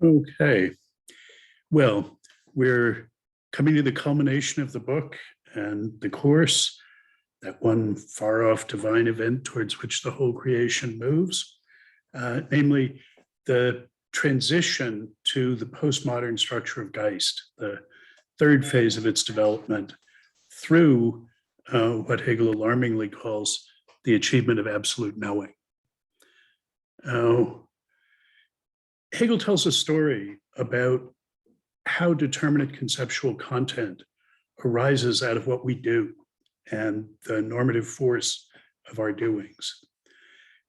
Okay, well, we're coming to the culmination of the book and the course, that one far off divine event towards which the whole creation moves, namely the transition to the postmodern structure of Geist, the third phase of its development through what Hegel alarmingly calls the achievement of absolute knowing. Hegel tells a story about how determinate conceptual content arises out of what we do and the normative force of our doings.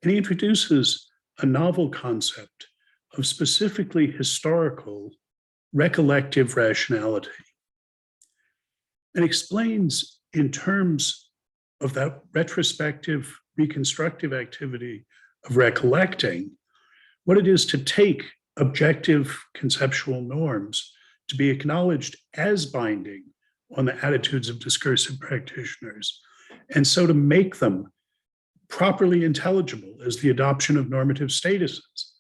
And he introduces a novel concept of specifically historical recollective rationality and explains in terms of that retrospective, reconstructive activity of recollecting what it is to take objective conceptual norms to be acknowledged as binding on the attitudes of discursive practitioners, and so to make them properly intelligible as the adoption of normative statuses,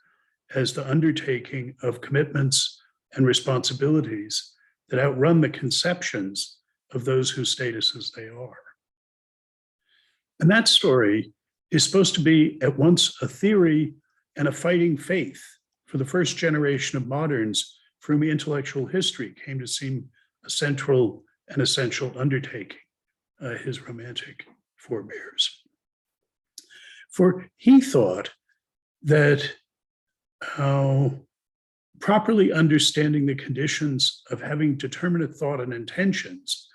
as the undertaking of commitments and responsibilities that outrun the conceptions of those whose statuses they are. And that story is supposed to be at once a theory and a fighting faith for the first generation of moderns for whom intellectual history came to seem a central and essential undertaking, his romantic forebears. For he thought that properly understanding the conditions of having determinate thought and intentions,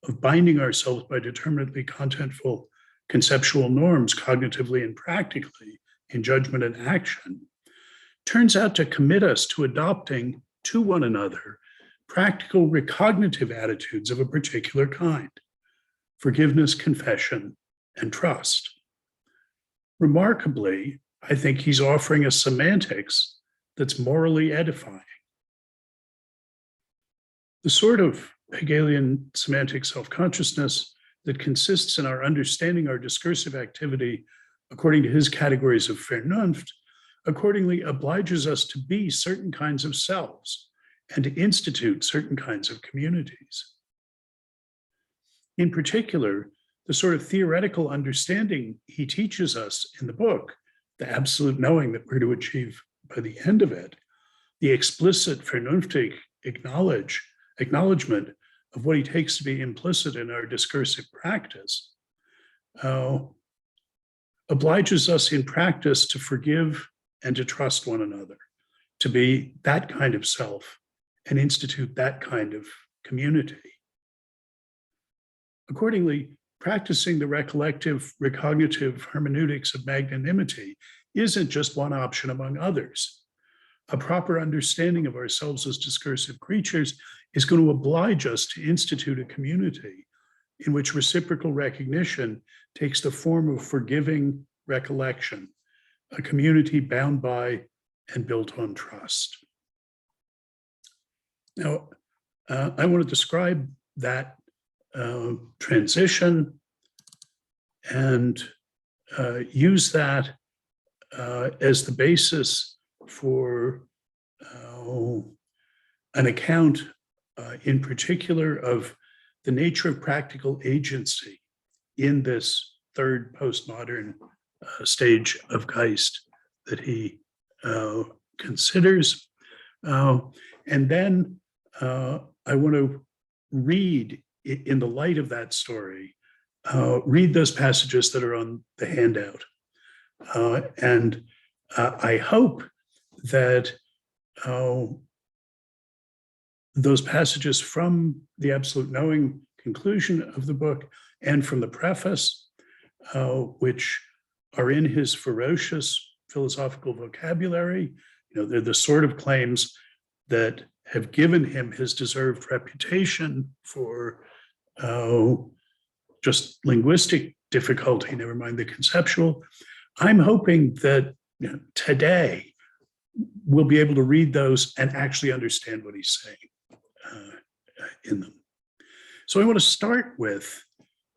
of binding ourselves by determinately contentful conceptual norms cognitively and practically in judgment and action, turns out to commit us to adopting to one another practical recognitive attitudes of a particular kind: forgiveness, confession, and trust. Remarkably, I think he's offering a semantics that's morally edifying. The sort of Hegelian semantic self-consciousness that consists in our understanding our discursive activity according to his categories of Vernunft, accordingly obliges us to be certain kinds of selves and to institute certain kinds of communities. In particular, the sort of theoretical understanding he teaches us in the book, the absolute knowing that we're to achieve by the end of it, the explicit Vernunftig acknowledgement of what he takes to be implicit in our discursive practice, obliges us in practice to forgive and to trust one another, to be that kind of self and institute that kind of community. Accordingly, practicing the recollective, recognitive hermeneutics of magnanimity isn't just one option among others. A proper understanding of ourselves as discursive creatures is going to oblige us to institute a community in which reciprocal recognition takes the form of forgiving recollection, a community bound by and built on trust. Now, I want to describe that transition and use that as the basis for an account in particular of the nature of practical agency in this third postmodern stage of Geist that he considers. And then I want to read, in the light of that story, read those passages that are on the handout. And I hope that those passages from the Absolute Knowing conclusion of the book and from the preface, which are in his ferocious philosophical vocabulary, they're the sort of claims that have given him his deserved reputation for just linguistic difficulty, never mind the conceptual. I'm hoping that today we'll be able to read those and actually understand what he's saying in them. So I want to start with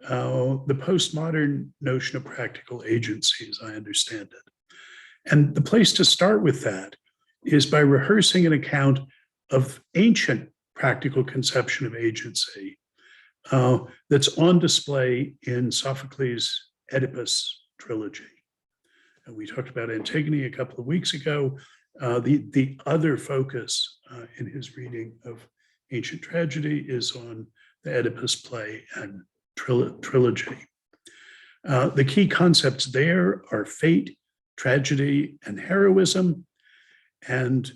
the postmodern notion of practical agency, as I understand it. And the place to start with that is by rehearsing an account of ancient practical conception of agency that's on display in Sophocles' Oedipus trilogy. And we talked about Antigone a couple of weeks ago. The other focus in his reading of ancient tragedy is on the Oedipus play and trilogy. The key concepts there are fate, tragedy, and heroism. And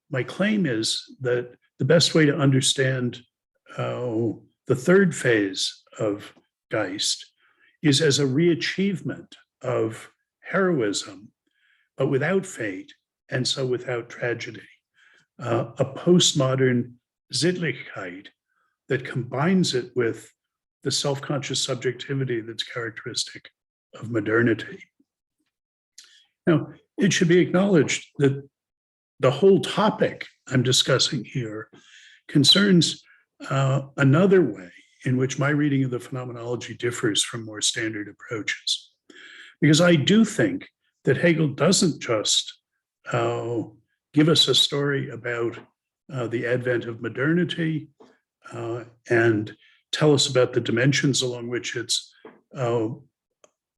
my claim is that the best way to understand the third phase of Geist is as a reachievement of heroism, but without fate, and so without tragedy. A postmodern Sittlichkeit that combines it with the self-conscious subjectivity that's characteristic of modernity. Now, it should be acknowledged that the whole topic I'm discussing here concerns another way in which my reading of the phenomenology differs from more standard approaches. Because I do think that Hegel doesn't just give us a story about the advent of modernity and tell us about the dimensions along which it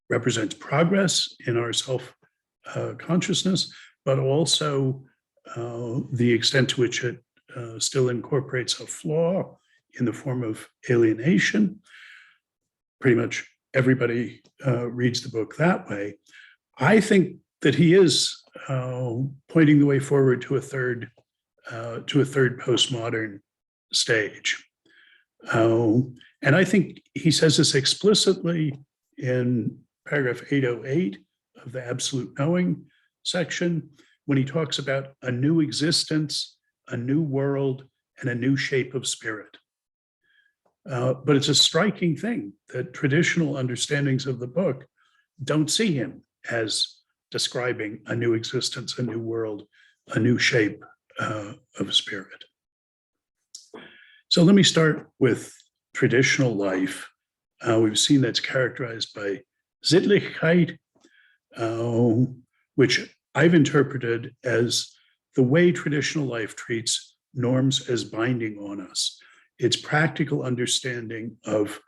represents progress in our self-consciousness, but also the extent to which it still incorporates a flaw in the form of alienation. Pretty much everybody reads the book that way. I think that he is pointing the way forward to a third postmodern stage. And I think he says this explicitly in paragraph 808 of the Absolute Knowing section, when he talks about a new existence, a new world, and a new shape of spirit. But it's a striking thing that traditional understandings of the book don't see him as describing a new existence, a new world, a new shape of spirit. So let me start with traditional life. We've seen that's characterized by Sittlichkeit, which I've interpreted as the way traditional life treats norms as binding on us. It's practical understanding of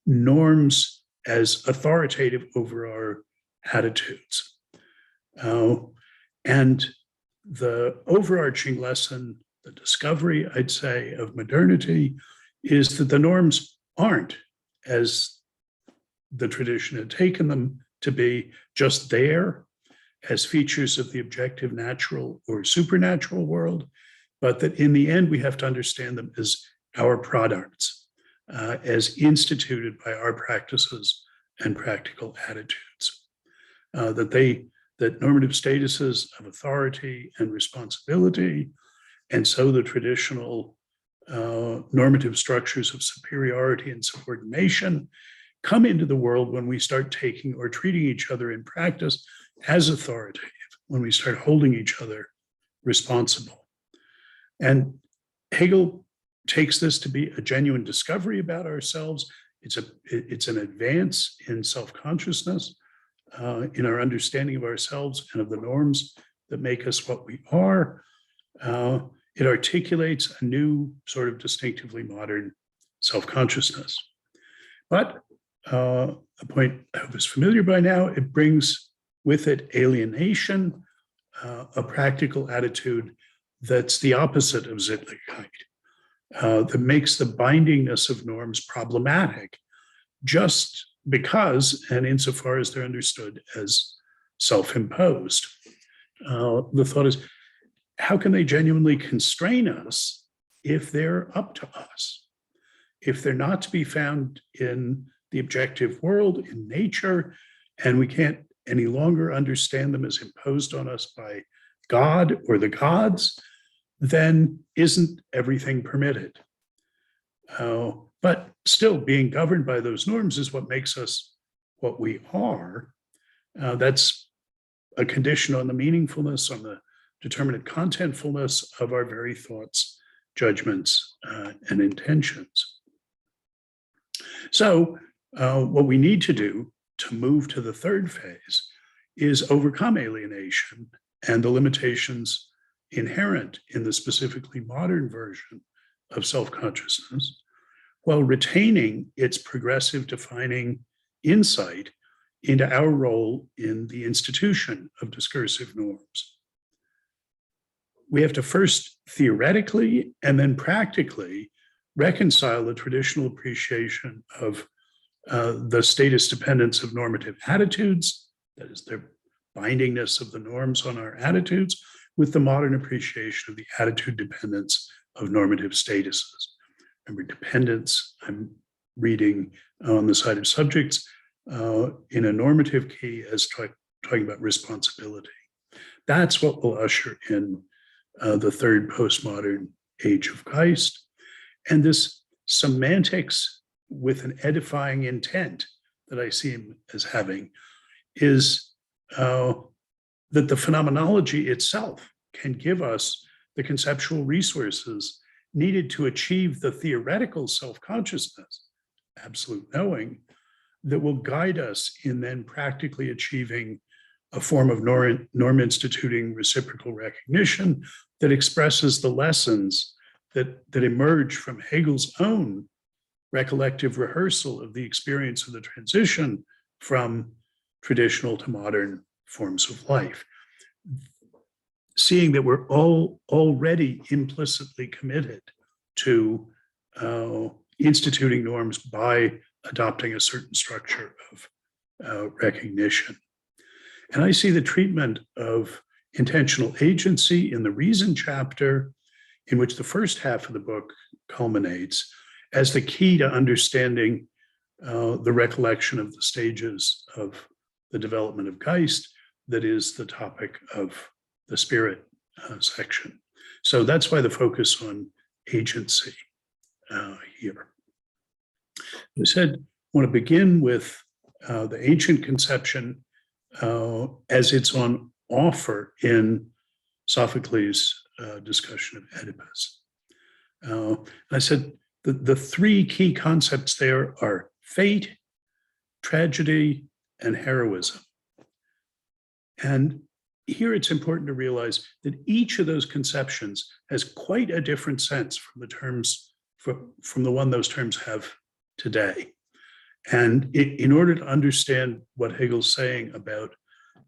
norms as authoritative over our attitudes. And the overarching lesson, the discovery, I'd say, of modernity is that the norms aren't, as the tradition had taken them to be, just there as features of the objective natural or supernatural world, but that in the end, we have to understand them as our products, as instituted by our practices and practical attitudes. That normative statuses of authority and responsibility, and so the traditional normative structures of superiority and subordination come into the world when we start taking or treating each other in practice as authoritative, when we start holding each other responsible. And Hegel takes this to be a genuine discovery about ourselves. It's an advance in self-consciousness, in our understanding of ourselves and of the norms that make us what we are. It articulates a new sort of distinctively modern self-consciousness. But a point I hope is familiar by now, it brings with it alienation, a practical attitude that's the opposite of Sittlichkeit, that makes the bindingness of norms problematic just because, and insofar as they're understood as self-imposed. The thought is, how can they genuinely constrain us if they're up to us? If they're not to be found in the objective world, in nature, and we can't any longer understand them as imposed on us by God or the gods, then isn't everything permitted? But still, being governed by those norms is what makes us what we are. That's a condition on the meaningfulness, on the determinate contentfulness of our very thoughts, judgments, and intentions. So what we need to do to move to the third phase is overcome alienation and the limitations inherent in the specifically modern version of self-consciousness, while retaining its progressive defining insight into our role in the institution of discursive norms. We have to first theoretically and then practically reconcile the traditional appreciation of the status dependence of normative attitudes, that is, their bindingness of the norms on our attitudes, with the modern appreciation of the attitude dependence of normative statuses. Remember, dependence, I'm reading on the side of subjects in a normative key as talking about responsibility. That's what will usher in the third postmodern age of Geist. And this semantics with an edifying intent that I see him as having is that the phenomenology itself can give us the conceptual resources needed to achieve the theoretical self-consciousness, absolute knowing, that will guide us in then practically achieving a form of norm instituting reciprocal recognition that expresses the lessons that emerge from Hegel's own recollective rehearsal of the experience of the transition from traditional to modern forms of life. Seeing that we're all already implicitly committed to instituting norms by adopting a certain structure of recognition. And I see the treatment of intentional agency in the reason chapter, in which the first half of the book culminates, as the key to understanding the recollection of the stages of the development of Geist, that is the topic of the spirit section. So that's why the focus on agency here. I said, I want to begin with the ancient conception as it's on offer in Sophocles' discussion of Oedipus. I said the three key concepts there are fate, tragedy, and heroism. And here it's important to realize that each of those conceptions has quite a different sense from the terms, from the one those terms have today. And in order to understand what Hegel's saying about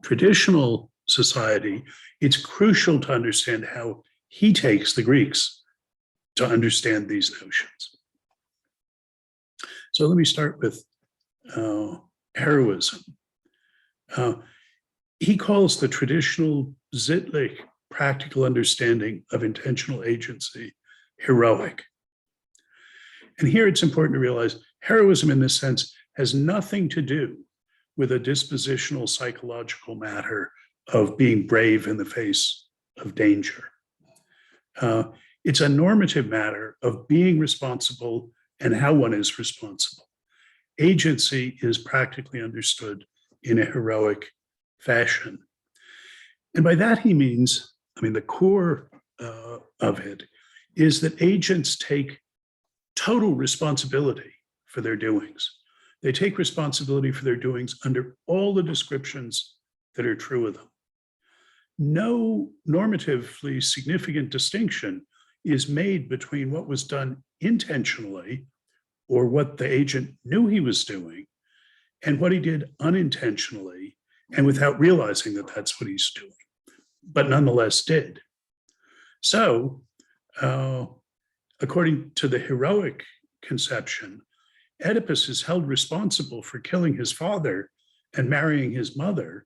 traditional society, it's crucial to understand how he takes the Greeks to understand these notions. So let me start with heroism. He calls the traditional Sittlich practical understanding of intentional agency heroic. And here it's important to realize heroism in this sense has nothing to do with a dispositional psychological matter of being brave in the face of danger. It's a normative matter of being responsible and how one is responsible. Agency is practically understood in a heroic fashion. And by that he means, the core of it is that agents take total responsibility for their doings. They take responsibility for their doings under all the descriptions that are true of them. No normatively significant distinction is made between what was done intentionally, or what the agent knew he was doing, and what he did unintentionally and without realizing that that's what he's doing, but nonetheless did. So, according to the heroic conception, Oedipus is held responsible for killing his father and marrying his mother,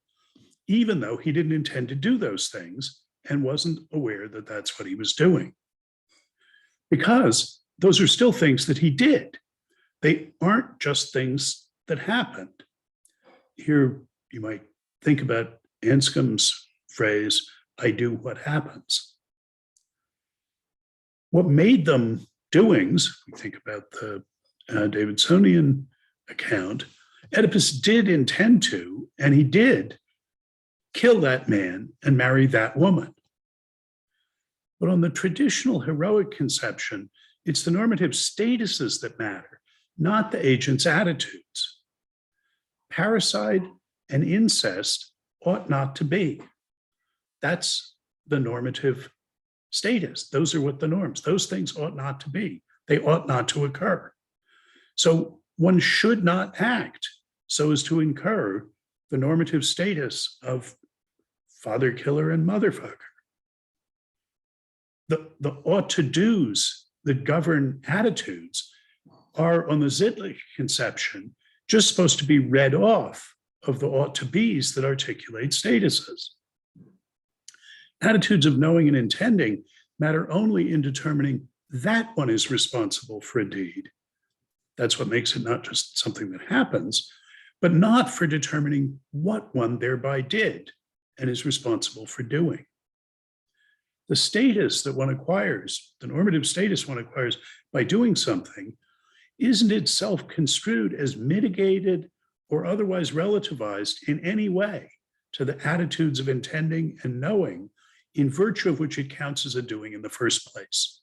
even though he didn't intend to do those things and wasn't aware that that's what he was doing. Because those are still things that he did. They aren't just things that happened. Here you might think about Anscombe's phrase, I do what happens. What made them doings, we think about the Davidsonian account, Oedipus did intend to, and he did kill that man and marry that woman. But on the traditional heroic conception, it's the normative statuses that matter, not the agent's attitudes. Parricide and incest ought not to be. That's the normative status. Those are what the norms. Those things ought not to be. They ought not to occur. So one should not act so as to incur the normative status of father killer and motherfucker. The ought to do's that govern attitudes are, on the Zitlich conception, just supposed to be read off of the ought to be's that articulate statuses. Attitudes of knowing and intending matter only in determining that one is responsible for a deed. That's what makes it not just something that happens, but not for determining what one thereby did and is responsible for doing. The status that one acquires, the normative status one acquires by doing something, isn't itself construed as mitigated or otherwise relativized in any way to the attitudes of intending and knowing, in virtue of which it counts as a doing in the first place.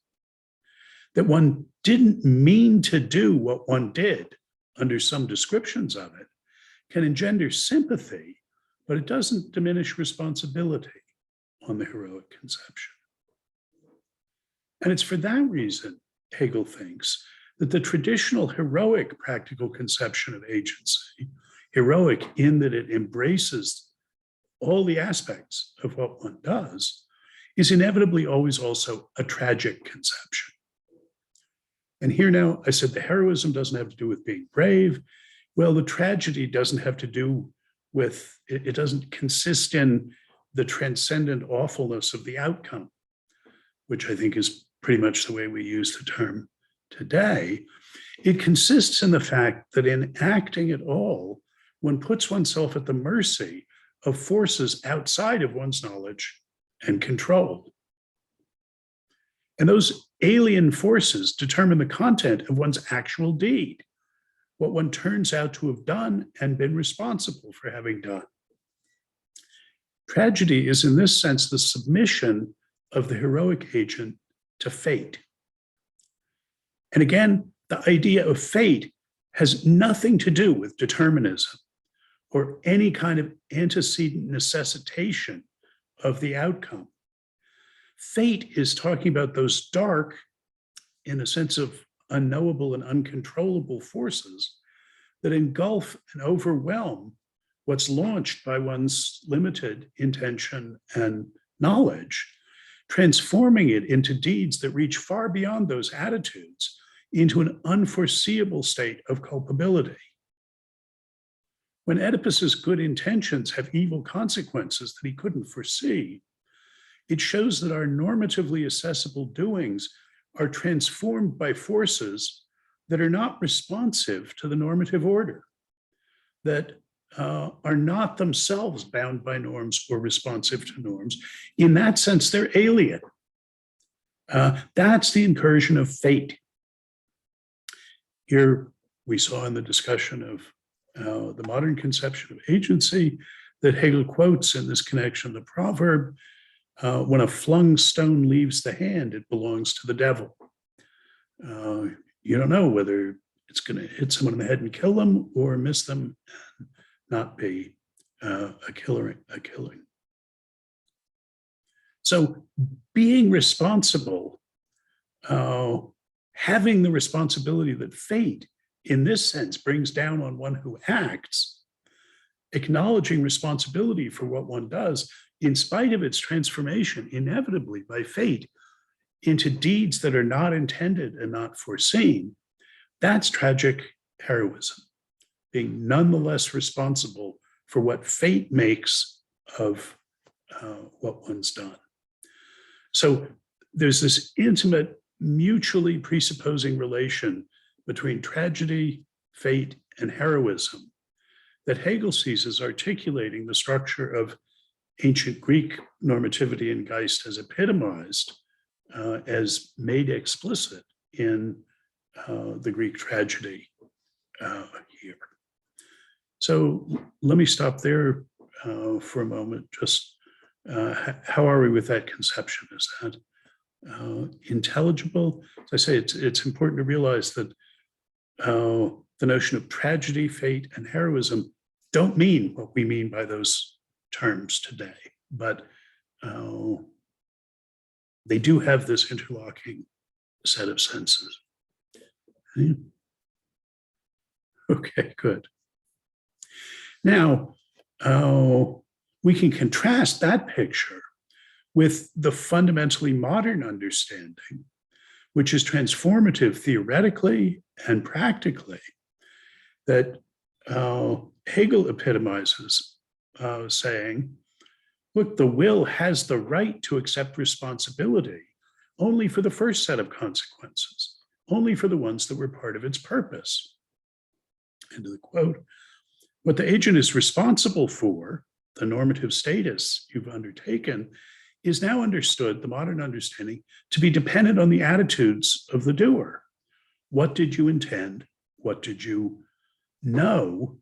That one didn't mean to do what one did under some descriptions of it can engender sympathy, but it doesn't diminish responsibility on the heroic conception. And it's for that reason, Hegel thinks, that the traditional heroic practical conception of agency, heroic in that it embraces all the aspects of what one does, is inevitably always also a tragic conception. And here now, I said the heroism doesn't have to do with being brave. Well, the tragedy doesn't have to do with, it doesn't consist in the transcendent awfulness of the outcome, which I think is pretty much the way we use the term today. It consists in the fact that in acting at all, one puts oneself at the mercy of forces outside of one's knowledge and control. And those alien forces determine the content of one's actual deed, what one turns out to have done and been responsible for having done. Tragedy is, in this sense, the submission of the heroic agent to fate. And again, the idea of fate has nothing to do with determinism or any kind of antecedent necessitation of the outcome. Fate is talking about those dark, in a sense of unknowable and uncontrollable forces that engulf and overwhelm what's launched by one's limited intention and knowledge, transforming it into deeds that reach far beyond those attitudes into an unforeseeable state of culpability. When Oedipus's good intentions have evil consequences that he couldn't foresee, it shows that our normatively accessible doings are transformed by forces that are not responsive to the normative order, that are not themselves bound by norms or responsive to norms. In that sense, they're alien. That's the incursion of fate. Here we saw in the discussion of the modern conception of agency that Hegel quotes in this connection the proverb, when a flung stone leaves the hand, it belongs to the devil. You don't know whether it's going to hit someone in the head and kill them or miss them and not be a killing. So being responsible, having the responsibility that fate, in this sense, brings down on one who acts, acknowledging responsibility for what one does, in spite of its transformation, inevitably by fate, into deeds that are not intended and not foreseen, that's tragic heroism, being nonetheless responsible for what fate makes of what one's done. So there's this intimate, mutually presupposing relation between tragedy, fate, and heroism that Hegel sees as articulating the structure of ancient Greek normativity and Geist as epitomized, as made explicit in the Greek tragedy here. So let me stop there for a moment. Just how are we with that conception? Is that intelligible? As I say, it's important to realize that the notion of tragedy, fate, and heroism don't mean what we mean by those terms today, but they do have this interlocking set of senses. Okay, good. Now, we can contrast that picture with the fundamentally modern understanding, which is transformative theoretically and practically, that Hegel epitomizes, saying, look, the will has the right to accept responsibility only for the first set of consequences, only for the ones that were part of its purpose. End of the quote. What the agent is responsible for, the normative status you've undertaken, is now understood, the modern understanding, to be dependent on the attitudes of the doer. What did you intend? What did you know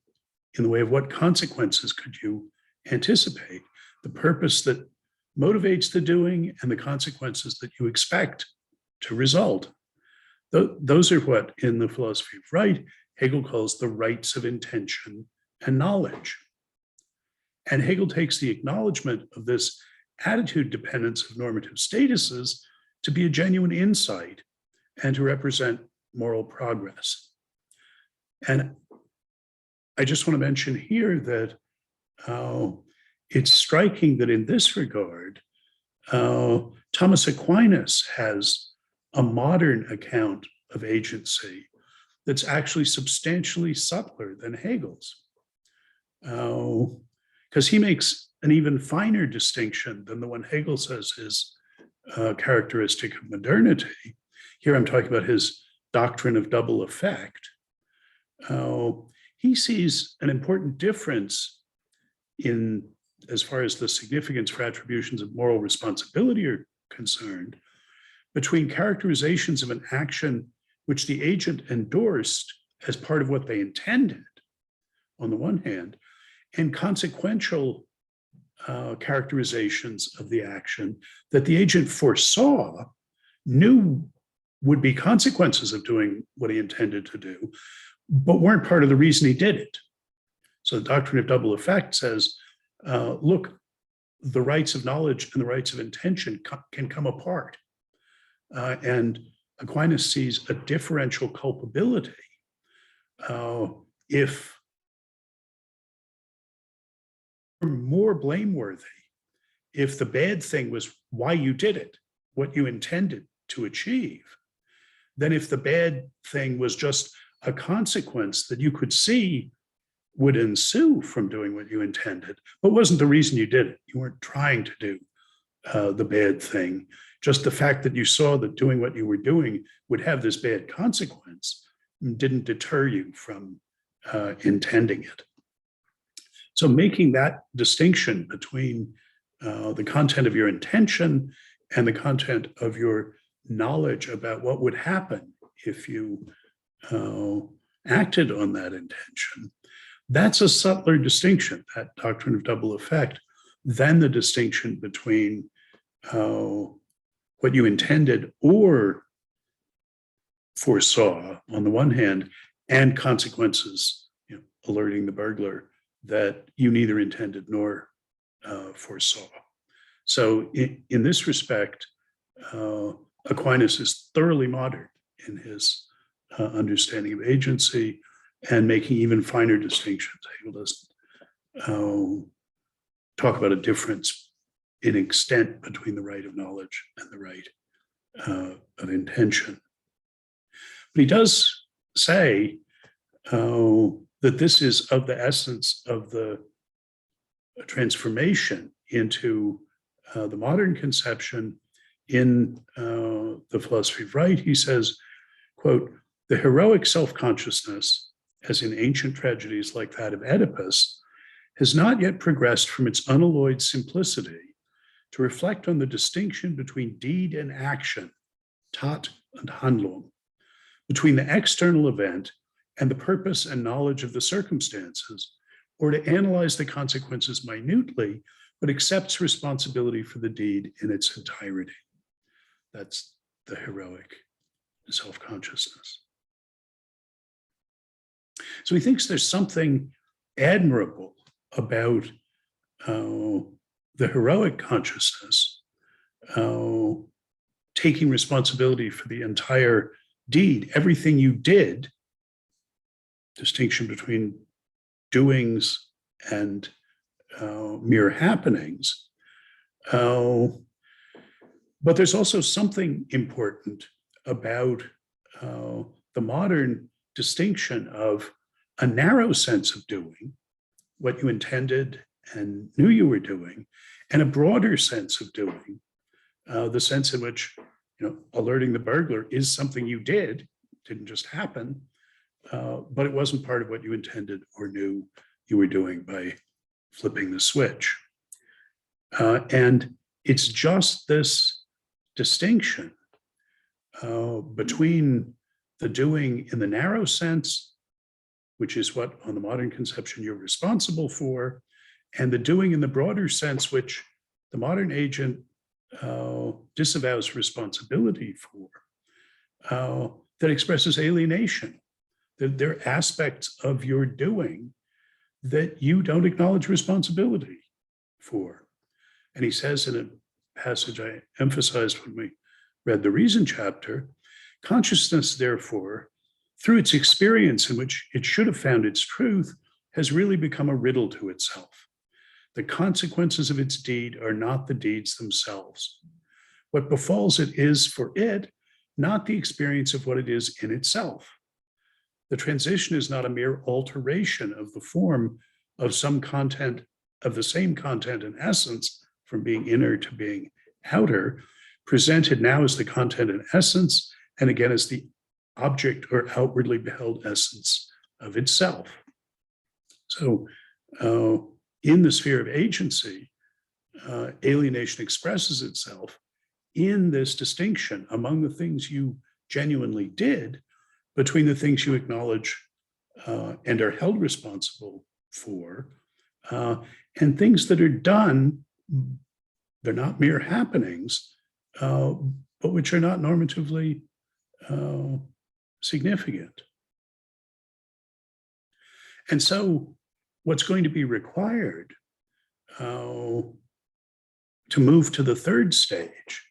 in the way of what consequences could you anticipate? The purpose that motivates the doing and the consequences that you expect to result. Those are what, in the philosophy of right, Hegel calls the rights of intention and knowledge. And Hegel takes the acknowledgement of this attitude dependence of normative statuses to be a genuine insight and to represent moral progress. And I just want to mention here that it's striking that in this regard, Thomas Aquinas has a modern account of agency that's actually substantially subtler than Hegel's, because he makes an even finer distinction than the one Hegel says is characteristic of modernity. Here I'm talking about his doctrine of double effect. He sees an important difference in, as far as the significance for attributions of moral responsibility are concerned, between characterizations of an action which the agent endorsed as part of what they intended, on the one hand, and consequential characterizations of the action that the agent foresaw, knew would be consequences of doing what he intended to do, but weren't part of the reason he did it. So the doctrine of double effect says, look, the rights of knowledge and the rights of intention can come apart. And Aquinas sees a differential culpability if more blameworthy if the bad thing was why you did it, what you intended to achieve, than if the bad thing was just a consequence that you could see would ensue from doing what you intended, but wasn't the reason you did it. You weren't trying to do the bad thing. Just the fact that you saw that doing what you were doing would have this bad consequence didn't deter you from intending it. So making that distinction between the content of your intention and the content of your knowledge about what would happen if you acted on that intention, that's a subtler distinction, that doctrine of double effect, than the distinction between what you intended or foresaw on the one hand, and consequences, alerting the burglar that you neither intended nor foresaw. So in this respect, Aquinas is thoroughly modern in his understanding of agency and making even finer distinctions. Hegel doesn't talk about a difference in extent between the right of knowledge and the right of intention. But he does say that this is of the essence of the transformation into the modern conception in the philosophy of right. He says, quote, "The heroic self-consciousness, as in ancient tragedies like that of Oedipus, has not yet progressed from its unalloyed simplicity to reflect on the distinction between deed and action, Tat and Handlung, between the external event and the purpose and knowledge of the circumstances, or to analyze the consequences minutely, but accepts responsibility for the deed in its entirety." That's the heroic self-consciousness. So he thinks there's something admirable about the heroic consciousness taking responsibility for the entire deed, everything you did, distinction between doings and mere happenings. But there's also something important about the modern distinction of a narrow sense of doing, what you intended and knew you were doing, and a broader sense of doing, the sense in which, alerting the burglar is something you did, didn't just happen, but it wasn't part of what you intended or knew you were doing by flipping the switch. And it's just this distinction between the doing in the narrow sense, which is what on the modern conception you're responsible for, and the doing in the broader sense, which the modern agent disavows responsibility for, that expresses alienation. There are aspects of your doing that you don't acknowledge responsibility for. And he says in a passage I emphasized when we read the Reason chapter, consciousness, therefore, through its experience in which it should have found its truth, has really become a riddle to itself. The consequences of its deed are not the deeds themselves. What befalls it is for it, not the experience of what it is in itself. The transition is not a mere alteration of the form of some content, of the same content and essence, from being inner to being outer, presented now as the content and essence, and again as the object or outwardly beheld essence of itself. So in the sphere of agency, alienation expresses itself in this distinction among the things you genuinely did between the things you acknowledge and are held responsible for, and things that are done. They're not mere happenings, but which are not normatively significant. And so what's going to be required to move to the third stage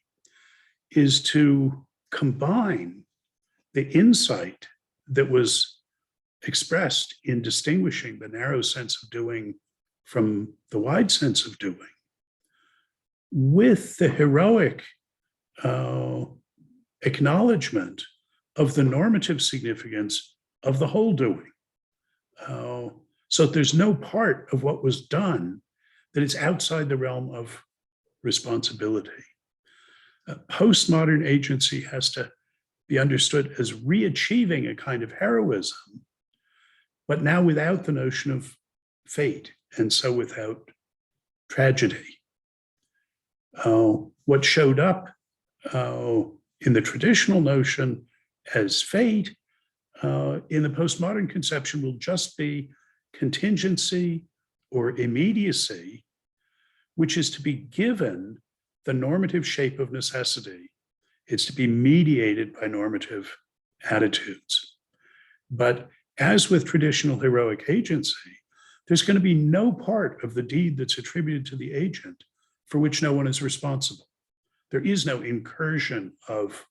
is to combine the insight that was expressed in distinguishing the narrow sense of doing from the wide sense of doing with the heroic acknowledgement of the normative significance of the whole doing. So there's no part of what was done that is outside the realm of responsibility. Postmodern agency has to be understood as re-achieving a kind of heroism, but now without the notion of fate, and so without tragedy. What showed up in the traditional notion as fate, in the postmodern conception will just be contingency or immediacy, which is to be given the normative shape of necessity. It's to be mediated by normative attitudes. But as with traditional heroic agency, there's going to be no part of the deed that's attributed to the agent for which no one is responsible. There is no incursion of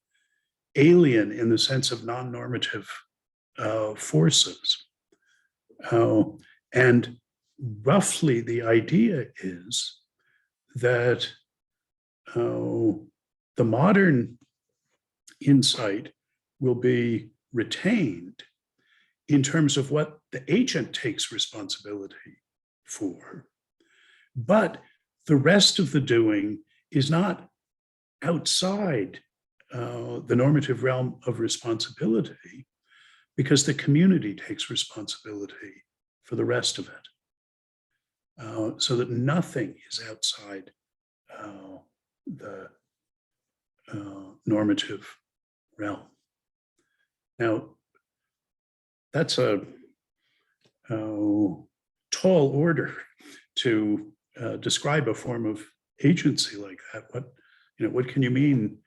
alien in the sense of non-normative forces. And roughly the idea is that the modern insight will be retained in terms of what the agent takes responsibility for, but the rest of the doing is not outside the normative realm of responsibility, because the community takes responsibility for the rest of it, so that nothing is outside the normative realm. Now, that's a tall order to describe a form of agency like that. What can you mean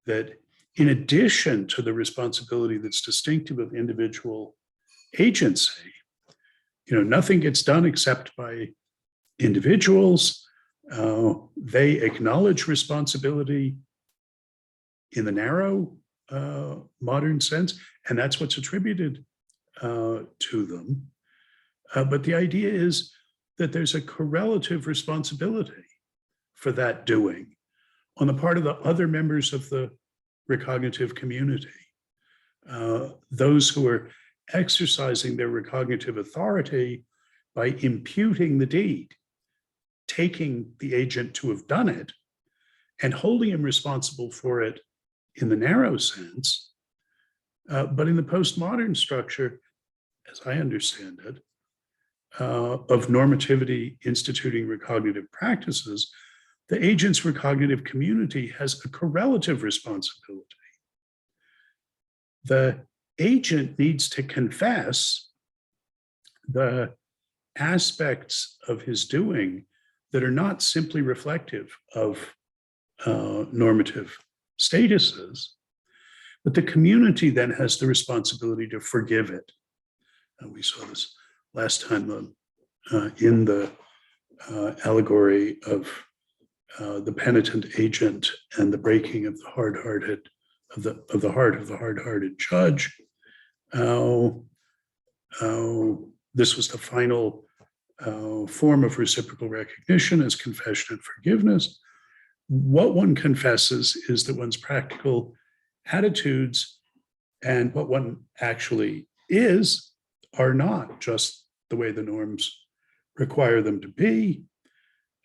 that in addition to the responsibility that's distinctive of individual agency, nothing gets done except by individuals. They acknowledge responsibility in the narrow modern sense, and that's what's attributed to them. But the idea is that there's a correlative responsibility for that doing on the part of the other members of the recognitive community, those who are exercising their recognitive authority by imputing the deed, taking the agent to have done it, and holding him responsible for it in the narrow sense. But in the postmodern structure, as I understand it, of normativity instituting recognitive practices, the agent's recognitive community has a correlative responsibility. The agent needs to confess the aspects of his doing that are not simply reflective of normative statuses, but the community then has the responsibility to forgive it. And we saw this last time in the allegory of the penitent agent and the breaking of the hard-hearted, of the heart of the hard-hearted judge. This was the final form of reciprocal recognition as confession and forgiveness. What one confesses is that one's practical attitudes and what one actually is are not just the way the norms require them to be.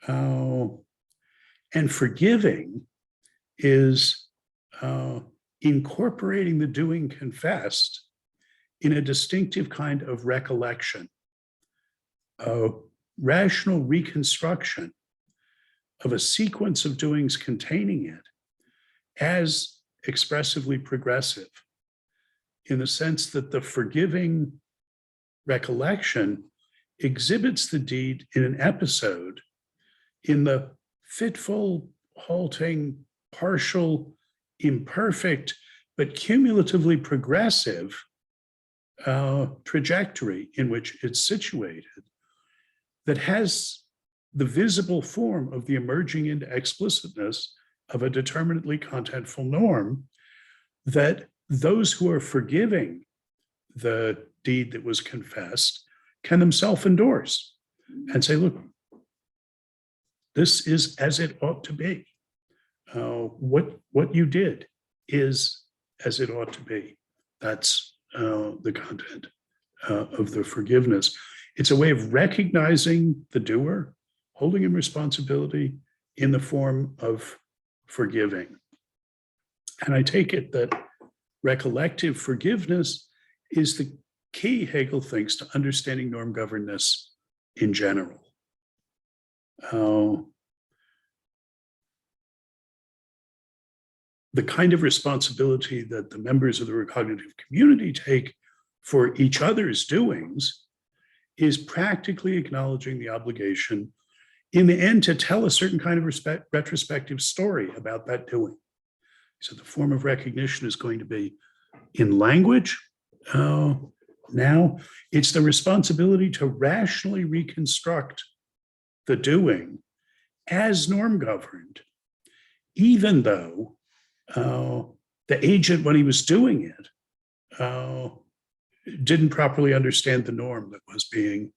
And forgiving is incorporating the doing confessed in a distinctive kind of recollection, a rational reconstruction of a sequence of doings containing it as expressively progressive, in the sense that the forgiving recollection exhibits the deed in an episode in the fitful, halting, partial, imperfect, but cumulatively progressive trajectory in which it's situated, that has the visible form of the emerging into explicitness of a determinately contentful norm, that those who are forgiving the deed that was confessed can themselves endorse and say, look, this is as it ought to be. What you did is as it ought to be. That's the content of the forgiveness. It's a way of recognizing the doer, holding him responsibility in the form of forgiving. And I take it that recollective forgiveness is the key, Hegel thinks, to understanding norm governedness in general. The kind of responsibility that the members of the recognitive community take for each other's doings is practically acknowledging the obligation in the end to tell a certain kind of retrospective story about that doing. So the form of recognition is going to be in language. Now it's the responsibility to rationally reconstruct the doing as norm governed, even though the agent, when he was doing it, didn't properly understand the norm that was being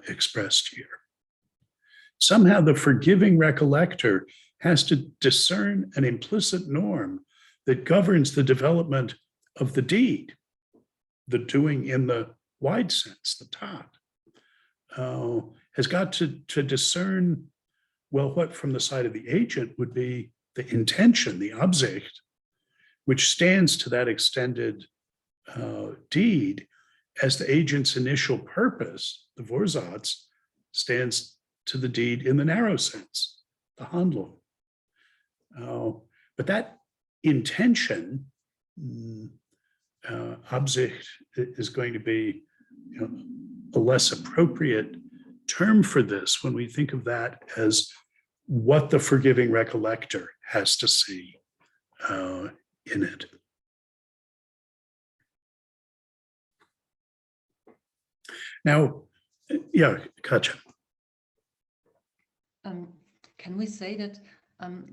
expressed here. Somehow the forgiving recollector has to discern an implicit norm that governs the development of the deed, the doing in the wide sense, the tot, has got to discern, well, what from the side of the agent would be the intention, the Absicht, which stands to that extended deed as the agent's initial purpose, the Vorsatz, stands to the deed in the narrow sense, the Handlung. But that intention, Absicht, is going to be a less appropriate term for this when we think of that as what the forgiving recollector has to see in it. Now, yeah, Katja. Can we say that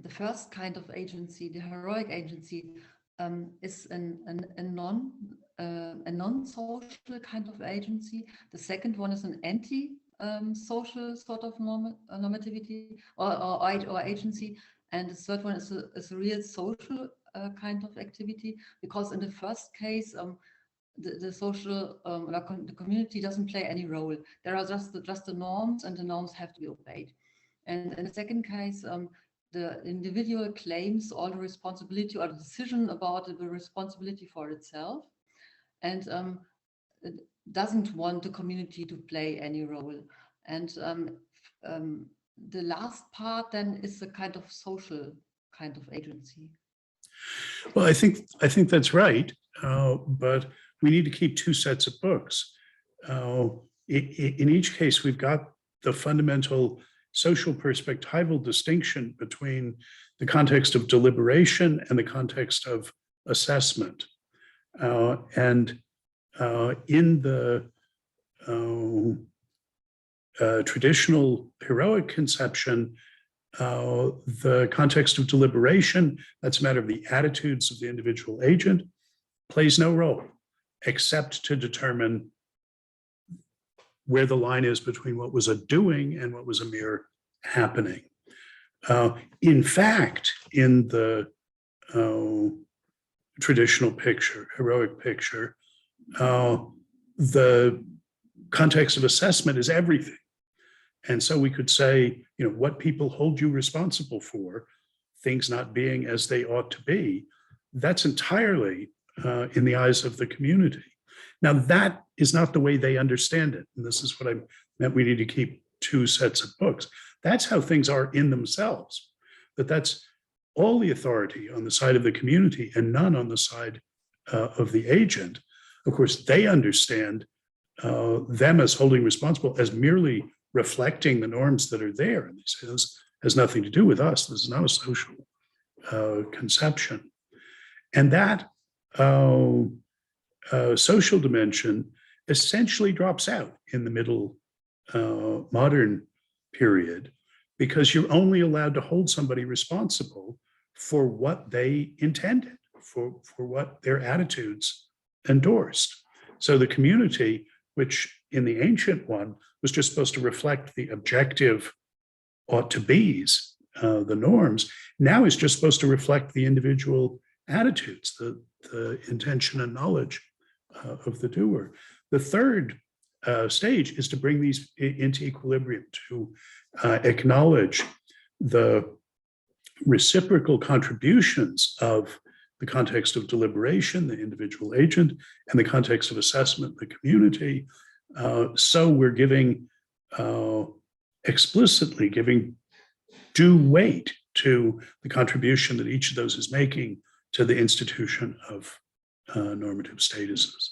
the first kind of agency, the heroic agency, is a non-social kind of agency. The second one is an anti-social sort of normativity or agency, and the third one is a real social kind of activity. Because in the first case, the social the community doesn't play any role. There are just the norms, and the norms have to be obeyed. And in the second case, the individual claims all the responsibility or the decision about the responsibility for itself, and it doesn't want the community to play any role. And the last part then is a kind of social kind of agency. Well, I think that's right, but we need to keep two sets of books. In each case, we've got the fundamental social perspectival distinction between the context of deliberation and the context of assessment. And in the traditional heroic conception, the context of deliberation, that's a matter of the attitudes of the individual agent, plays no role except to determine where the line is between what was a doing and what was a mere happening. In fact, in the traditional picture, heroic picture, the context of assessment is everything. And so we could say, what people hold you responsible for, things not being as they ought to be, that's entirely in the eyes of the community. Now, that is not the way they understand it. And this is what I meant, we need to keep two sets of books. That's how things are in themselves, but that's all the authority on the side of the community and none on the side of the agent. Of course, they understand them as holding responsible as merely reflecting the norms that are there. And they say, this has nothing to do with us. This is not a social conception. And that social dimension essentially drops out in the middle modern period, because you're only allowed to hold somebody responsible for what they intended, for what their attitudes endorsed. So the community, which in the ancient one was just supposed to reflect the objective ought to be's, the norms, now is just supposed to reflect the individual attitudes, the intention and knowledge of the doer. The third stage is to bring these into equilibrium, to acknowledge the reciprocal contributions of the context of deliberation, the individual agent, and the context of assessment, the community. So we're giving, explicitly giving due weight to the contribution that each of those is making to the institution of normative statuses.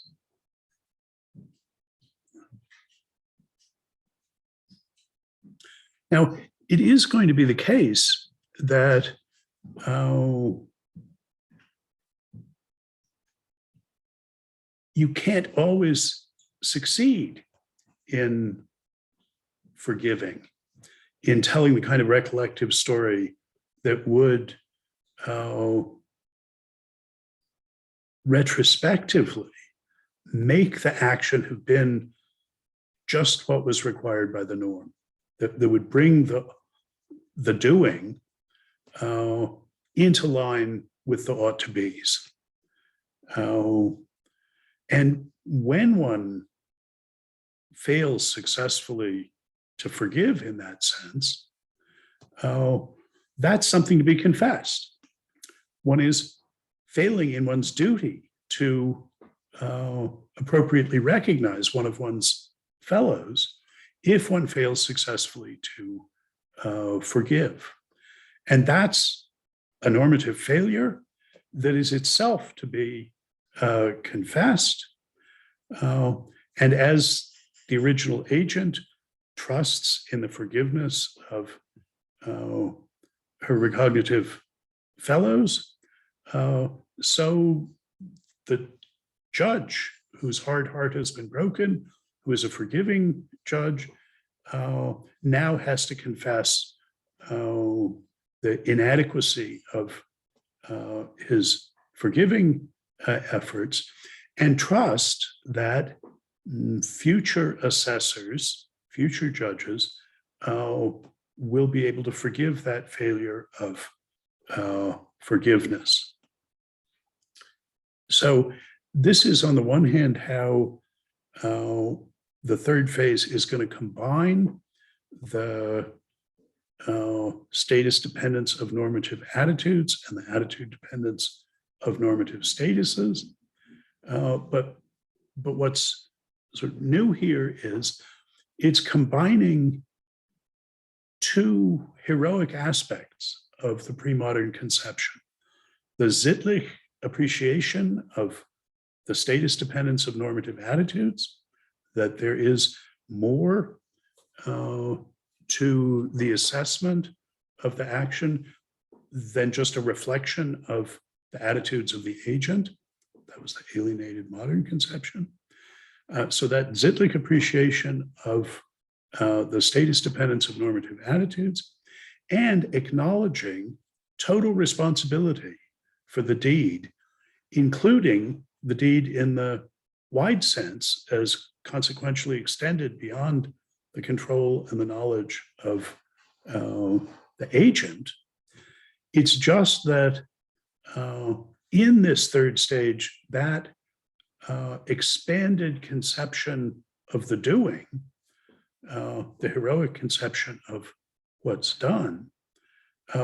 Now, it is going to be the case that you can't always succeed in forgiving, in telling the kind of recollective story that would retrospectively make the action have been just what was required by the norm, that would bring the doing into line with the ought to be's. And when one fails successfully to forgive in that sense, that's something to be confessed. One is failing in one's duty to appropriately recognize one of one's fellows if one fails successfully to forgive. And that's a normative failure that is itself to be confessed. And as the original agent trusts in the forgiveness of her recognitive fellows, so the judge whose hard heart has been broken, who is a forgiving judge, now has to confess the inadequacy of his forgiving efforts, and trust that future assessors, future judges, will be able to forgive that failure of forgiveness. So this is, on the one hand, how the third phase is going to combine the status dependence of normative attitudes and the attitude dependence of normative statuses. But what's sort of new here is it's combining two heroic aspects of the pre-modern conception: the Sittlich appreciation of the status dependence of normative attitudes, that there is more to the assessment of the action than just a reflection of the attitudes of the agent. That was the alienated modern conception. So that Sittlich appreciation of the status dependence of normative attitudes, and acknowledging total responsibility for the deed, including the deed in the wide sense as consequentially extended beyond the control and the knowledge of the agent. It's just that in this third stage, that expanded conception of the doing, the heroic conception of what's done,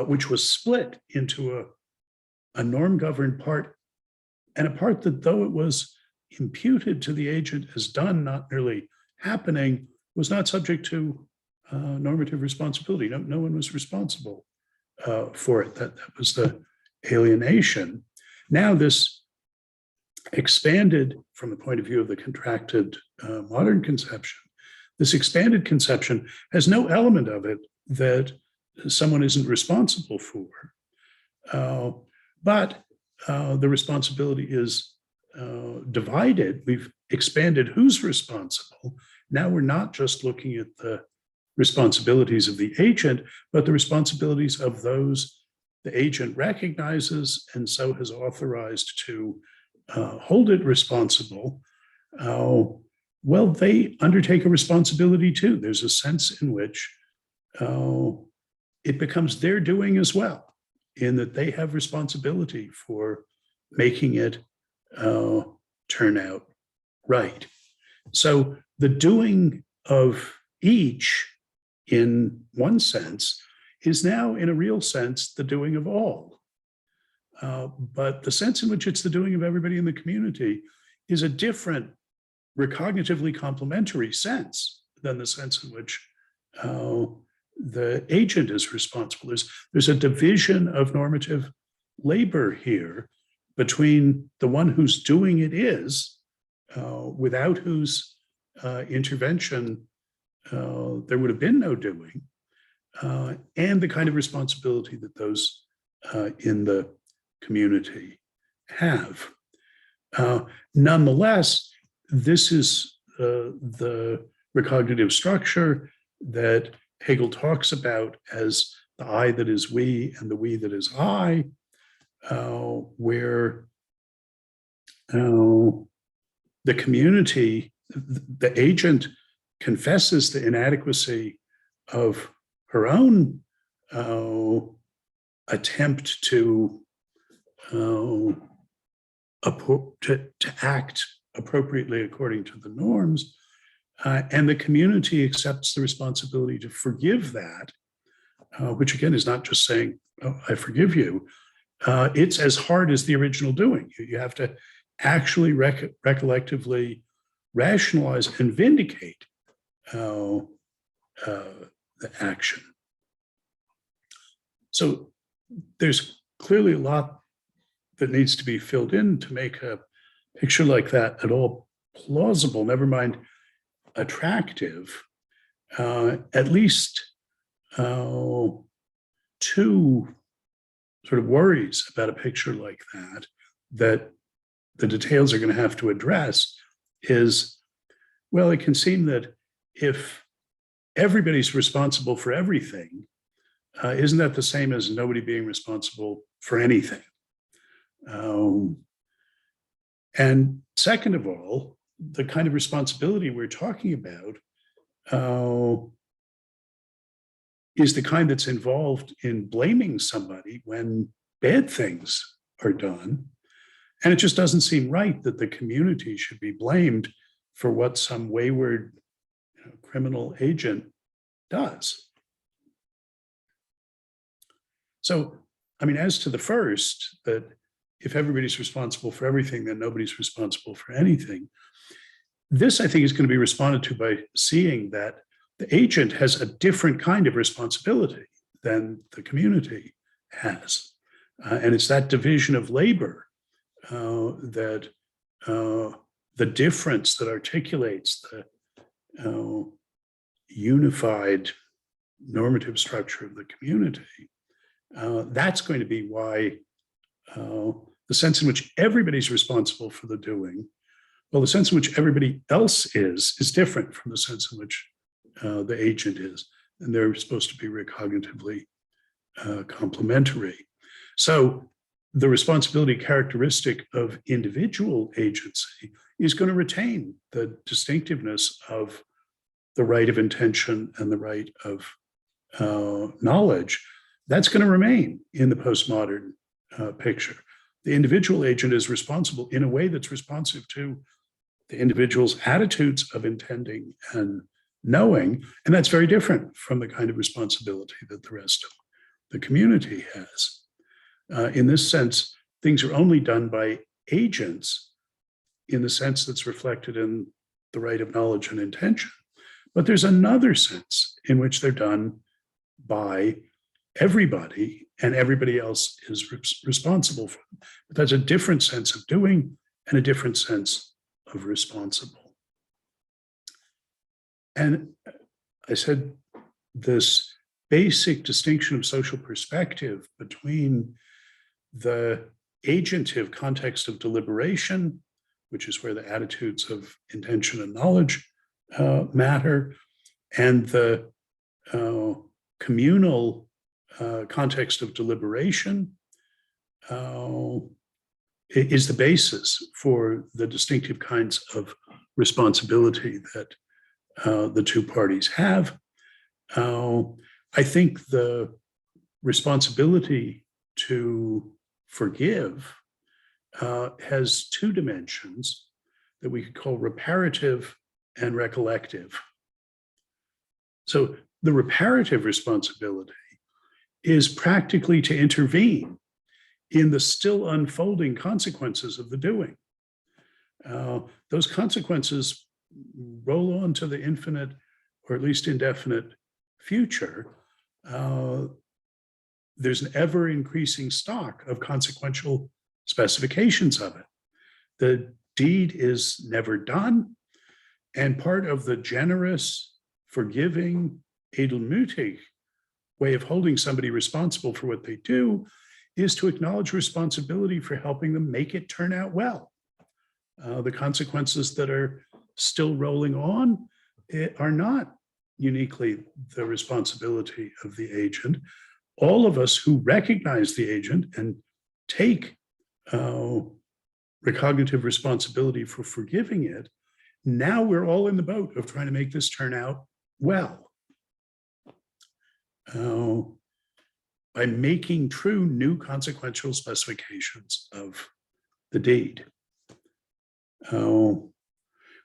which was split into a norm-governed part, and a part that, though it was imputed to the agent as done, not merely happening, was not subject to normative responsibility. No one was responsible for it. That was the alienation. Now this expanded, from the point of view of the contracted modern conception, this expanded conception has no element of it that someone isn't responsible for, but the responsibility is divided. We've expanded who's responsible. Now we're not just looking at the responsibilities of the agent, but the responsibilities of those the agent recognizes and so has authorized to hold it responsible. Well, they undertake a responsibility too. There's a sense in which it becomes their doing as well, in that they have responsibility for making it turn out right. So the doing of each, in one sense, is now, in a real sense, the doing of all. But the sense in which it's the doing of everybody in the community is a different, recognitively complementary sense than the sense in which the agent is responsible. There's a division of normative labor here between the one who's doing it is, without whose intervention there would have been no doing, and the kind of responsibility that those in the community have. Nonetheless, this is the recognitive structure that Hegel talks about as the I that is we and the we that is I, where the community, the agent, confesses the inadequacy of her own attempt to act appropriately according to the norms, and the community accepts the responsibility to forgive that, which again is not just saying, "Oh, I forgive you." It's as hard as the original doing. You have to actually recollectively rationalize and vindicate the action. So there's clearly a lot that needs to be filled in to make a picture like that at all plausible, never mind attractive. At least two sort of worries about a picture like that the details are going to have to address is, well, it can seem that if everybody's responsible for everything, isn't that the same as nobody being responsible for anything? And second of all, the kind of responsibility we're talking about is the kind that's involved in blaming somebody when bad things are done. And it just doesn't seem right that the community should be blamed for what some wayward criminal agent does. So, I mean, as to the first, that if everybody's responsible for everything, then nobody's responsible for anything. This, I think, is going to be responded to by seeing that the agent has a different kind of responsibility than the community has. And it's that division of labor that the difference that articulates the unified normative structure of the community. That's going to be why the sense in which everybody's responsible for the doing, well, the sense in which everybody else is different from the sense in which the agent is. And they're supposed to be recognitively complementary. So the responsibility characteristic of individual agency is going to retain the distinctiveness of the right of intention and the right of knowledge. That's going to remain in the postmodern picture. The individual agent is responsible in a way that's responsive to the individual's attitudes of intending and knowing, and that's very different from the kind of responsibility that the rest of the community has. In this sense, things are only done by agents in the sense that's reflected in the right of knowledge and intention. But there's another sense in which they're done by everybody, and everybody else is responsible for them. But that's a different sense of doing and a different sense of responsible. And I said this basic distinction of social perspective between the agentive context of deliberation, which is where the attitudes of intention and knowledge matter, and the communal context of deliberation is the basis for the distinctive kinds of responsibility that the two parties have. I think the responsibility to forgive has two dimensions that we could call reparative and recollective. So the reparative responsibility is practically to intervene in the still unfolding consequences of the doing. Those consequences roll on to the infinite, or at least indefinite, future. There's an ever increasing stock of consequential specifications of it. The deed is never done, and part of the generous, forgiving, edelmütig way of holding somebody responsible for what they do is to acknowledge responsibility for helping them make it turn out well. The consequences that are still rolling on are not uniquely the responsibility of the agent. All of us who recognize the agent and take recognitive responsibility for forgiving it, now we're all in the boat of trying to make this turn out well. By making true new consequential specifications of the deed. Well,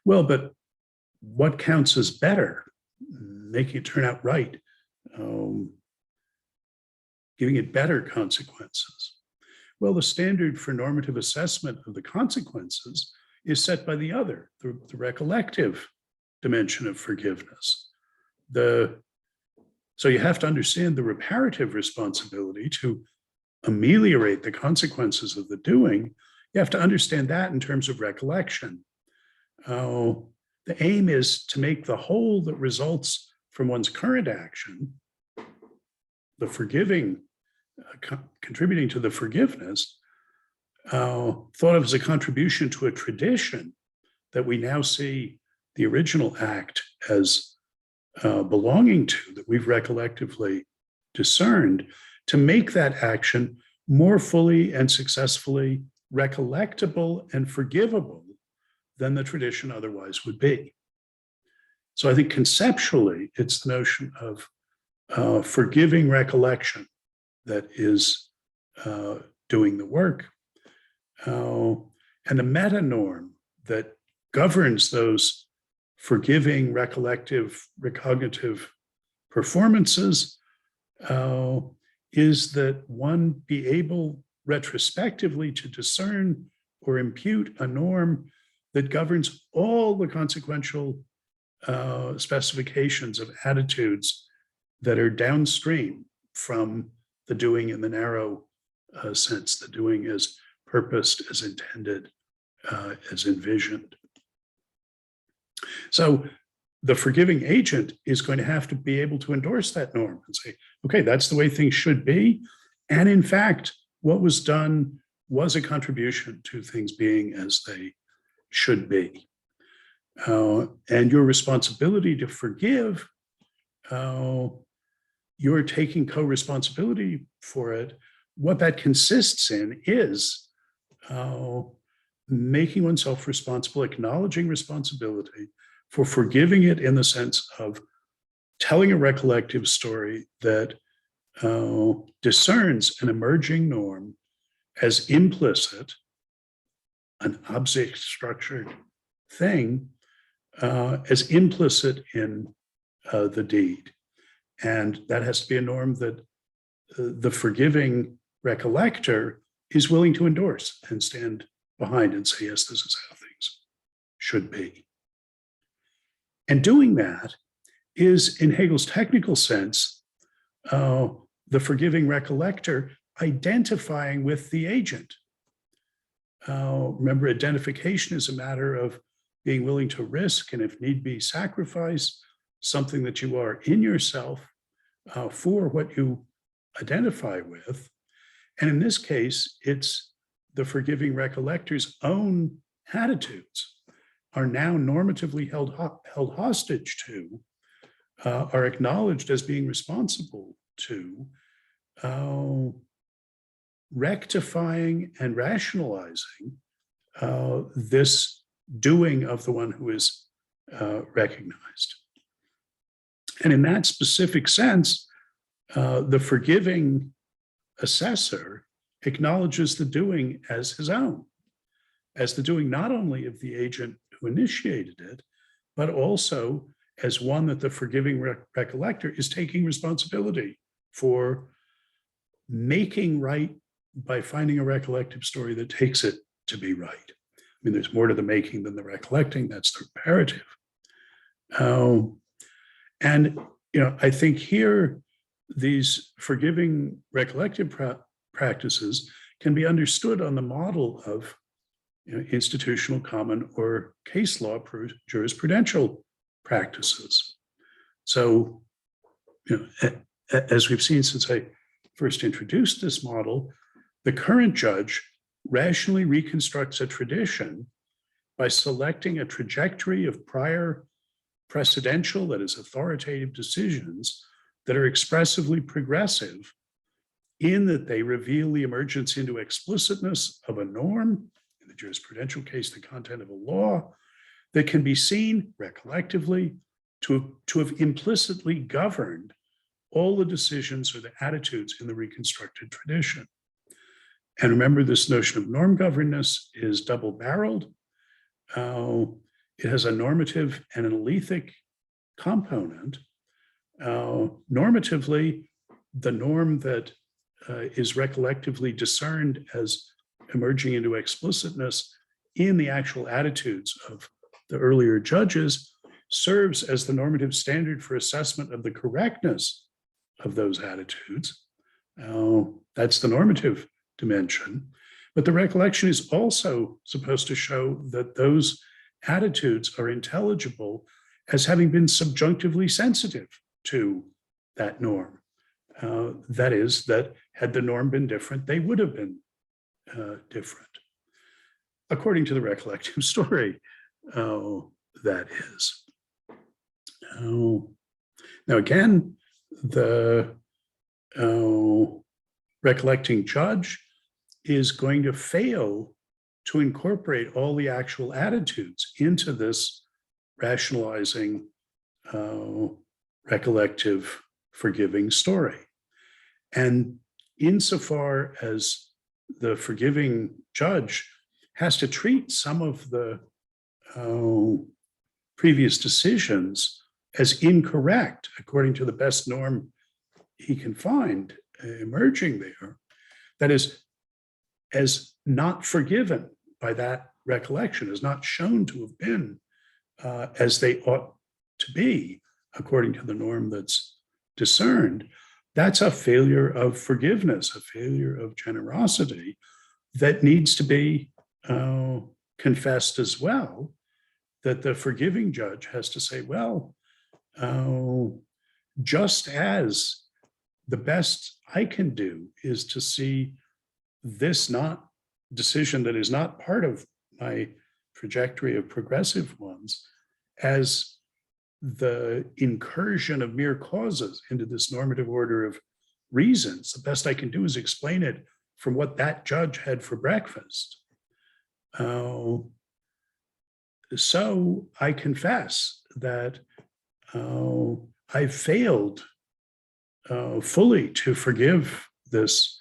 but what counts as better? Making it turn out right, giving it better consequences. Well, the standard for normative assessment of the consequences is set by the other, the recollective dimension of forgiveness. So you have to understand the reparative responsibility to ameliorate the consequences of the doing. You have to understand that in terms of recollection. The aim is to make the whole that results from one's current action, the forgiving, contributing to the forgiveness, thought of as a contribution to a tradition that we now see the original act as belonging to, that we've recollectively discerned to make that action more fully and successfully recollectable and forgivable than the tradition otherwise would be. So I think conceptually, it's the notion of forgiving recollection that is doing the work. And the meta-norm that governs those forgiving, recollective, recognitive performances is that one be able retrospectively to discern or impute a norm that governs all the consequential specifications of attitudes that are downstream from the doing in the narrow sense, the doing as purposed, as intended, as envisioned. So the forgiving agent is going to have to be able to endorse that norm and say, okay, that's the way things should be. And in fact, what was done was a contribution to things being as they should be. And your responsibility to forgive, you're taking co-responsibility for it. What that consists in is making oneself responsible, acknowledging responsibility for forgiving it in the sense of telling a recollective story that discerns an emerging norm as implicit, an object-structured thing, as implicit in the deed. And that has to be a norm that the forgiving recollector is willing to endorse and stand behind and say, yes, this is how things should be. And doing that is, in Hegel's technical sense, the forgiving recollector identifying with the agent. Remember, identification is a matter of being willing to risk and, if need be, sacrifice something that you are in yourself for what you identify with. And in this case, it's the forgiving recollector's own attitudes are now normatively held hostage to, are acknowledged as being responsible to rectifying and rationalizing this doing of the one who is recognized. And in that specific sense, the forgiving assessor acknowledges the doing as his own, as the doing not only of the agent who initiated it, but also as one that the forgiving recollector is taking responsibility for making right by finding a recollective story that takes it to be right. I mean, there's more to the making than the recollecting. That's the imperative. And I think here, these forgiving recollective practices can be understood on the model of institutional, common, or case law jurisprudential practices. So, as we've seen since I first introduced this model, the current judge rationally reconstructs a tradition by selecting a trajectory of prior precedential, that is, authoritative decisions that are expressively progressive in that they reveal the emergence into explicitness of a norm, in the jurisprudential case, the content of a law, that can be seen recollectively to have implicitly governed all the decisions or the attitudes in the reconstructed tradition. And remember, this notion of norm governedness is double-barreled. It has a normative and an alethic component. Normatively, the norm that is recollectively discerned as emerging into explicitness in the actual attitudes of the earlier judges serves as the normative standard for assessment of the correctness of those attitudes. That's the normative dimension. But the recollection is also supposed to show that those attitudes are intelligible as having been subjunctively sensitive to that norm. That is, that had the norm been different, they would have been different, according to the recollective story, that is. Now, again, the recollecting judge is going to fail to incorporate all the actual attitudes into this rationalizing, recollective, forgiving story. And insofar as the forgiving judge has to treat some of the previous decisions as incorrect, according to the best norm he can find emerging there, that is, as not forgiven by that recollection, as not shown to have been as they ought to be, according to the norm that's discerned, that's a failure of forgiveness, a failure of generosity that needs to be confessed as well, that the forgiving judge has to say, well, just as the best I can do is to see this not decision that is not part of my trajectory of progressive ones as the incursion of mere causes into this normative order of reasons. The best I can do is explain it from what that judge had for breakfast. So I confess that I failed fully to forgive this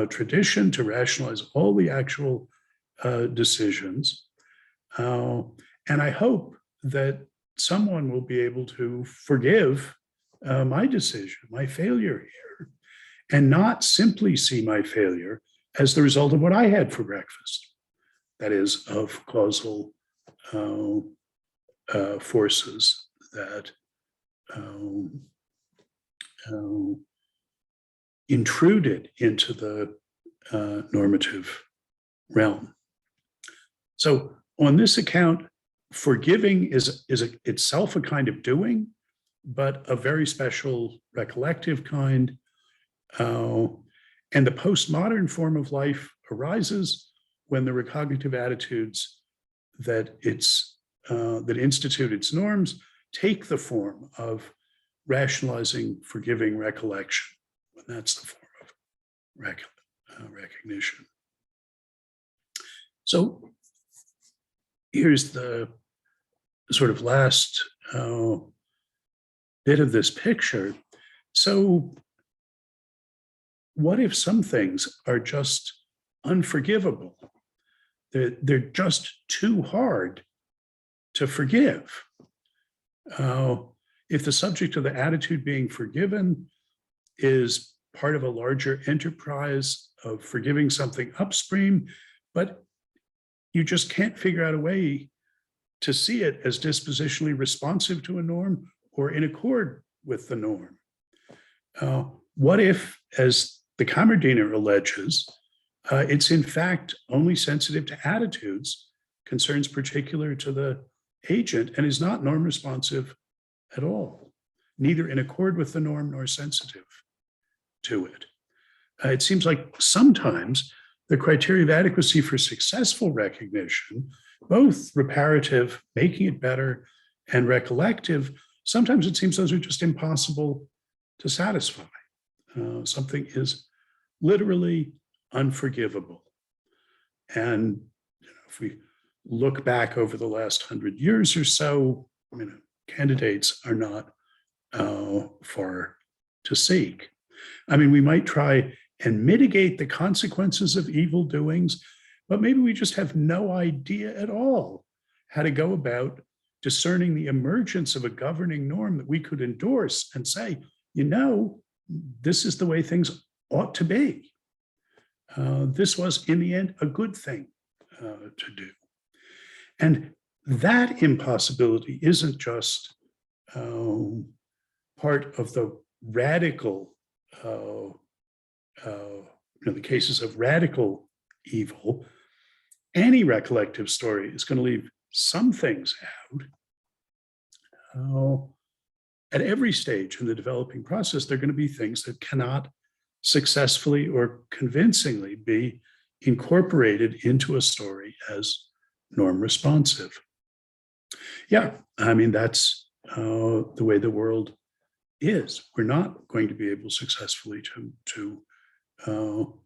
tradition, to rationalize all the actual decisions. And I hope that someone will be able to forgive my decision, my failure here, and not simply see my failure as the result of what I had for breakfast, that is, of causal forces that intruded into the normative realm. So on this account, forgiving is itself a kind of doing, but a very special recollective kind. And the postmodern form of life arises when the recognitive attitudes that institute its norms take the form of rationalizing, forgiving recollection, when that's the form of recognition. So here's the sort of last bit of this picture. So what if some things are just unforgivable? They're just too hard to forgive. If the subject of the attitude being forgiven is part of a larger enterprise of forgiving something upstream, but you just can't figure out a way to see it as dispositionally responsive to a norm or in accord with the norm. What if, as the Kammerdiener alleges, it's in fact only sensitive to attitudes, concerns particular to the agent, and is not norm responsive at all, neither in accord with the norm nor sensitive to it? It seems like sometimes the criteria of adequacy for successful recognition, both reparative, making it better, and recollective, sometimes it seems those are just impossible to satisfy. Something is literally unforgivable. And if we look back over the last 100 years or so, candidates are not far to seek. I mean, we might try and mitigate the consequences of evil doings, but maybe we just have no idea at all how to go about discerning the emergence of a governing norm that we could endorse and say, this is the way things ought to be. This was, in the end, a good thing to do. And that impossibility isn't just part of the radical, the cases of radical evil. Any recollective story is going to leave some things out. At every stage in the developing process, there are going to be things that cannot successfully or convincingly be incorporated into a story as norm responsive. Yeah, I mean, that's the way the world is. We're not going to be able successfully to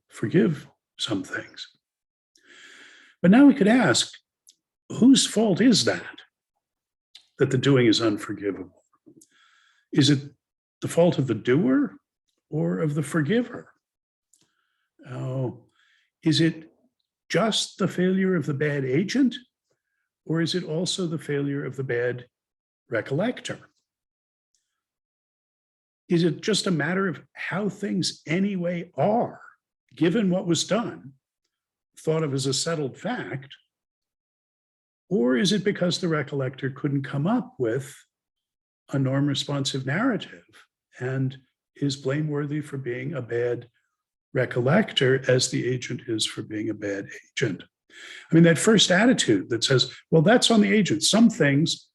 forgive some things. But now we could ask, whose fault is that the doing is unforgivable? Is it the fault of the doer or of the forgiver? Is it just the failure of the bad agent, or is it also the failure of the bad recollector? Is it just a matter of how things anyway are, given what was done, thought of as a settled fact? Or is it because the recollector couldn't come up with a norm-responsive narrative and is blameworthy for being a bad recollector as the agent is for being a bad agent? I mean, that first attitude that says, well, that's on the agent. Some things,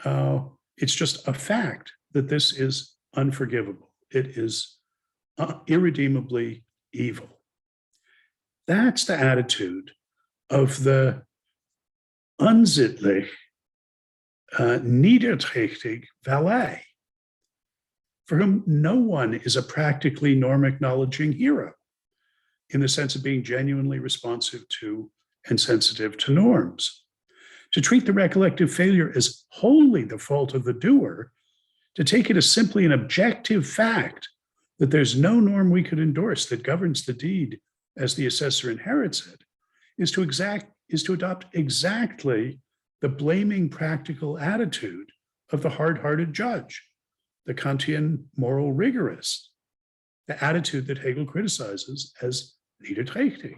it's just a fact that this is unforgivable. It is irredeemably evil. That's the attitude of the unsittlich, niederträchtig valet, for whom no one is a practically norm-acknowledging hero in the sense of being genuinely responsive to and sensitive to norms. To treat the recollective failure as wholly the fault of the doer, to take it as simply an objective fact that there's no norm we could endorse that governs the deed as the assessor inherits it, is to adopt exactly the blaming practical attitude of the hard-hearted judge, the Kantian moral rigorist, the attitude that Hegel criticizes as niederträchtig.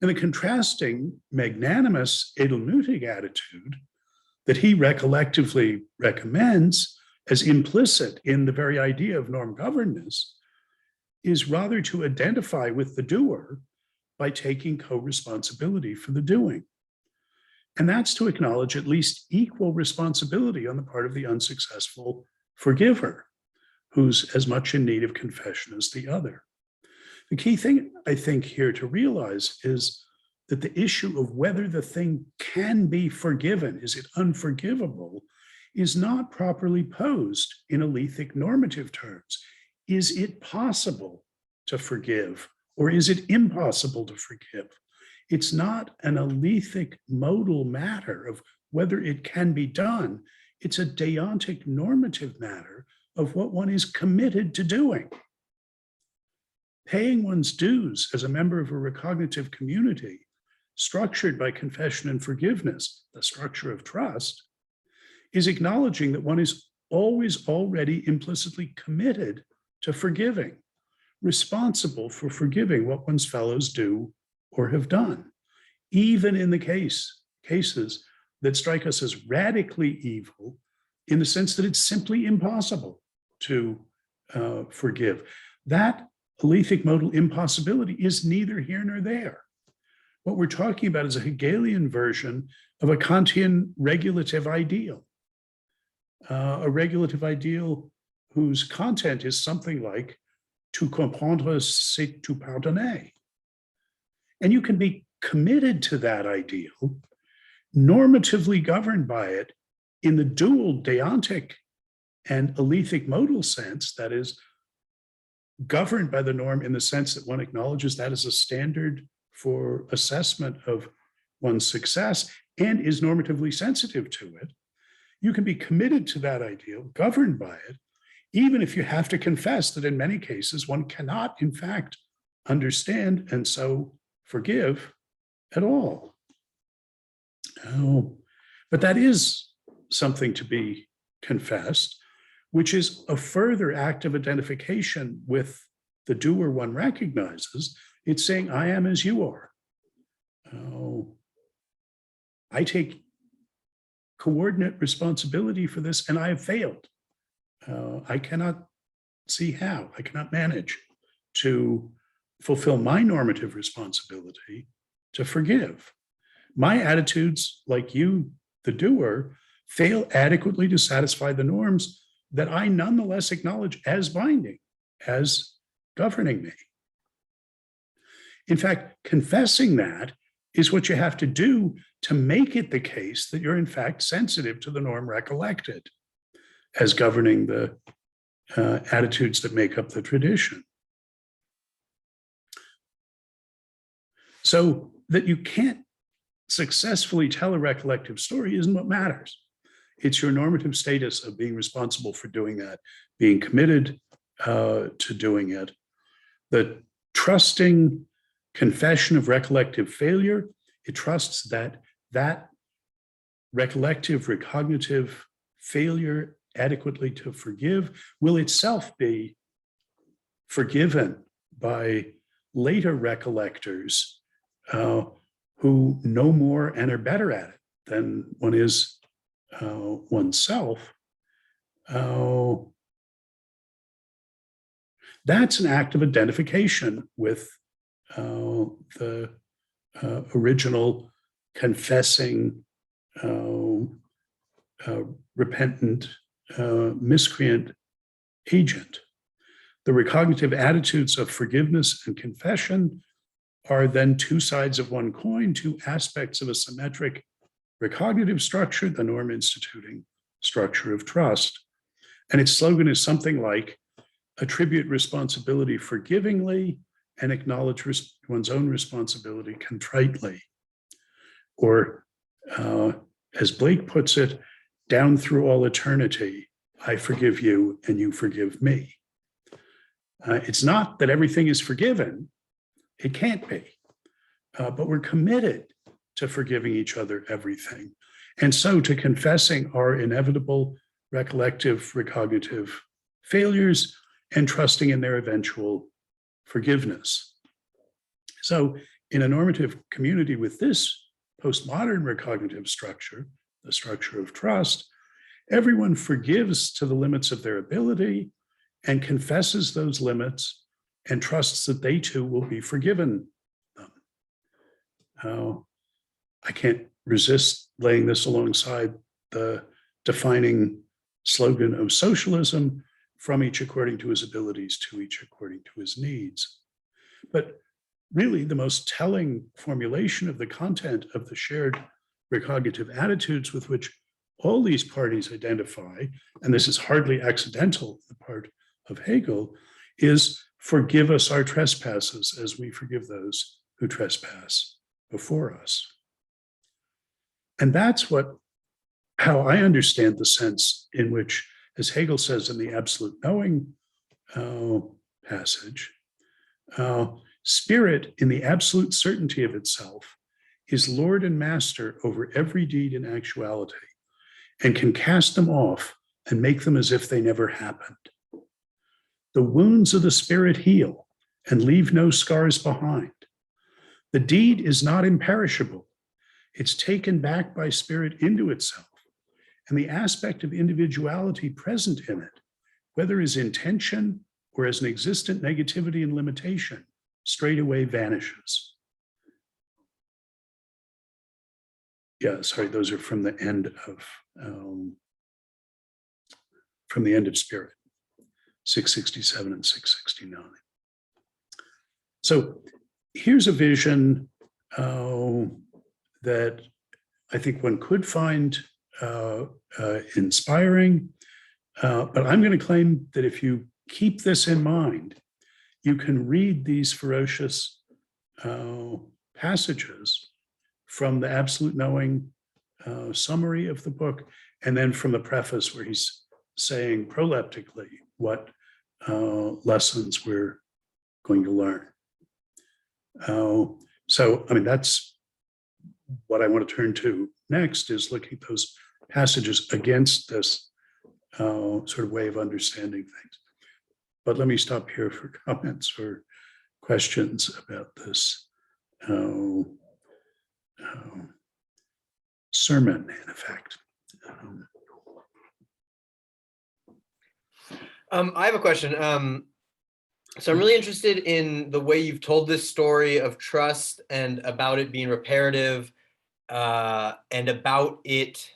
And the contrasting, magnanimous, edelmütig attitude that he recollectively recommends as implicit in the very idea of norm-governedness is rather to identify with the doer by taking co-responsibility for the doing. And that's to acknowledge at least equal responsibility on the part of the unsuccessful forgiver, who's as much in need of confession as the other. The key thing, I think, here to realize is that the issue of whether the thing can be forgiven, is it unforgivable, is not properly posed in alethic normative terms. Is it possible to forgive, or is it impossible to forgive? It's not an alethic modal matter of whether it can be done. It's a deontic normative matter of what one is committed to doing. Paying one's dues as a member of a recognitive community, structured by confession and forgiveness, the structure of trust, is acknowledging that one is always already implicitly committed to forgiving, responsible for forgiving what one's fellows do or have done, even in the cases that strike us as radically evil, in the sense that it's simply impossible to forgive. That alethic modal impossibility is neither here nor there. What we're talking about is a Hegelian version of a Kantian regulative ideal, a regulative ideal whose content is something like, to comprendre, c'est to pardonner. And you can be committed to that ideal, normatively governed by it in the dual deontic and alethic modal sense, that is, governed by the norm in the sense that one acknowledges that as a standard for assessment of one's success and is normatively sensitive to it. You can be committed to that ideal, governed by it, even if you have to confess that in many cases one cannot, in fact, understand and so forgive at all. Oh, but that is something to be confessed, which is a further act of identification with the doer one recognizes. It's saying, I am as you are. Oh, I take coordinate responsibility for this, and I have failed. I cannot see how. I cannot manage to fulfill my normative responsibility to forgive. My attitudes, like you, the doer, fail adequately to satisfy the norms that I nonetheless acknowledge as binding, as governing me. In fact, confessing that is what you have to do to make it the case that you're in fact sensitive to the norm recollected. as governing the attitudes that make up the tradition. So that you can't successfully tell a recollective story isn't what matters. It's your normative status of being responsible for doing that, being committed to doing it. The trusting confession of recollective failure, it trusts that that recollective, recognitive failure adequately to forgive will itself be forgiven by later recollectors who know more and are better at it than one is oneself. That's an act of identification with the original confessing, repentant, miscreant agent. The recognitive attitudes of forgiveness and confession are then two sides of one coin, two aspects of a symmetric recognitive structure, the norm instituting structure of trust. And its slogan is something like, attribute responsibility forgivingly and acknowledge one's own responsibility contritely. Or, as Blake puts it, down through all eternity, I forgive you and you forgive me. It's not that everything is forgiven. It can't be. But we're committed to forgiving each other everything. And so to confessing our inevitable recollective, recognitive failures and trusting in their eventual forgiveness. So in a normative community with this postmodern recognitive structure, the structure of trust, everyone forgives to the limits of their ability and confesses those limits and trusts that they too will be forgiven them. I can't resist laying this alongside the defining slogan of socialism, from each according to his abilities, to each according to his needs. But really the most telling formulation of the content of the shared recognitive attitudes with which all these parties identify, and this is hardly accidental, the part of Hegel, is forgive us our trespasses as we forgive those who trespass before us. And that's how I understand the sense in which, as Hegel says in the Absolute Knowing passage, spirit in the absolute certainty of itself is lord and master over every deed in actuality and can cast them off and make them as if they never happened. The wounds of the spirit heal and leave no scars behind. The deed is not imperishable. It's taken back by spirit into itself, and the aspect of individuality present in it, whether as intention or as an existent negativity and limitation, straightaway vanishes. Yeah, sorry, those are from the end of Spirit, 667 and 669. So here's a vision that I think one could find inspiring, but I'm going to claim that if you keep this in mind, you can read these ferocious passages from the Absolute Knowing summary of the book, and then from the preface where he's saying proleptically what lessons we're going to learn. So, I mean, that's what I want to turn to next, is looking at those passages against this sort of way of understanding things. But let me stop here for comments or questions about this sermon, in effect. I have a question. So I'm really interested in the way you've told this story of trust and about it being reparative, and about it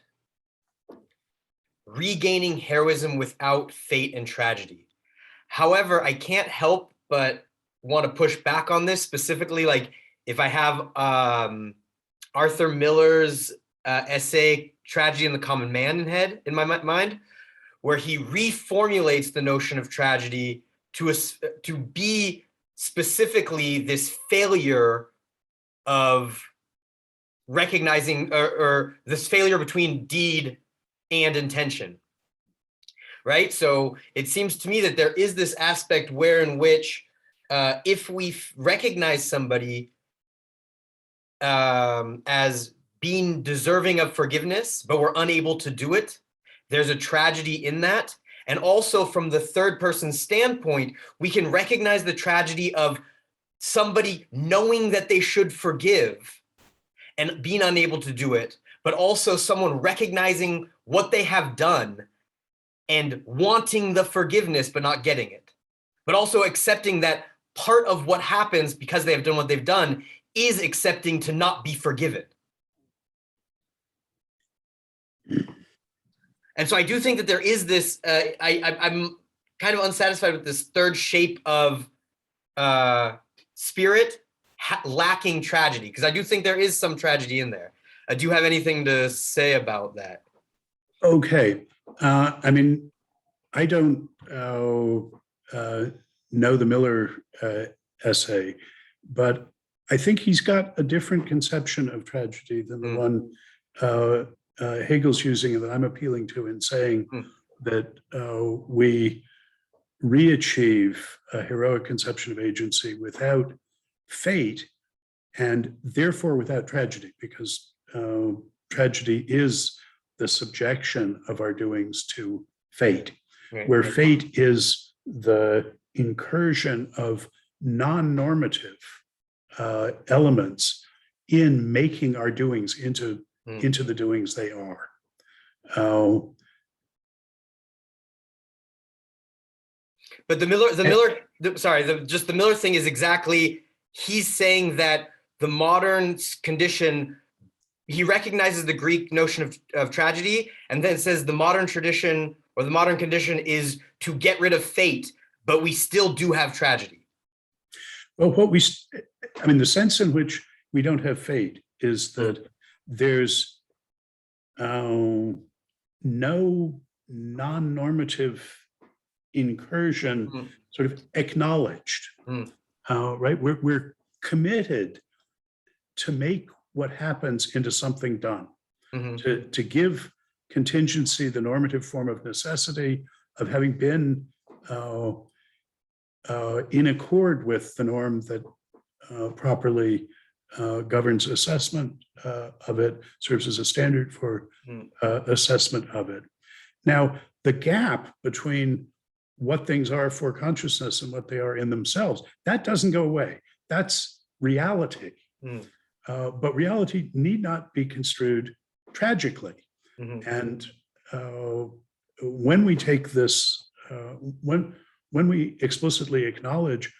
regaining heroism without fate and tragedy. However, I can't help but want to push back on this, specifically, like if I have Arthur Miller's essay, Tragedy and the Common Man in my mind, where he reformulates the notion of tragedy to be specifically this failure of recognizing, or this failure between deed and intention, right? So it seems to me that there is this aspect in which if we recognize somebody as being deserving of forgiveness, but we're unable to do it, there's a tragedy in that. And also from the third person standpoint, we can recognize the tragedy of somebody knowing that they should forgive and being unable to do it, but also someone recognizing what they have done and wanting the forgiveness, but not getting it, but also accepting that part of what happens because they have done what they've done is accepting to not be forgiven. And so I do think that there is this, I'm kind of unsatisfied with this third shape of spirit lacking tragedy, because I do think there is some tragedy in there. Do you have anything to say about that? Okay. I mean, I don't know the Miller essay, but I think he's got a different conception of tragedy than the one Hegel's using and that I'm appealing to in saying that we re-achieve a heroic conception of agency without fate and therefore without tragedy, because tragedy is the subjection of our doings to fate, where fate is the incursion of non-normative elements in making our doings into the doings they are. But the Miller thing is exactly, he's saying that the modern condition, he recognizes the Greek notion of tragedy, and then says the modern tradition or the modern condition is to get rid of fate, but we still do have tragedy. Well, the sense in which we don't have fate is that there's no non-normative incursion sort of acknowledged, right? We're committed to make what happens into something done, to give contingency the normative form of necessity, of having been in accord with the norm that properly governs assessment of it, serves as a standard for assessment of it. Now, the gap between what things are for consciousness and what they are in themselves, that doesn't go away. That's reality. But reality need not be construed tragically. And when we take this, when we explicitly acknowledge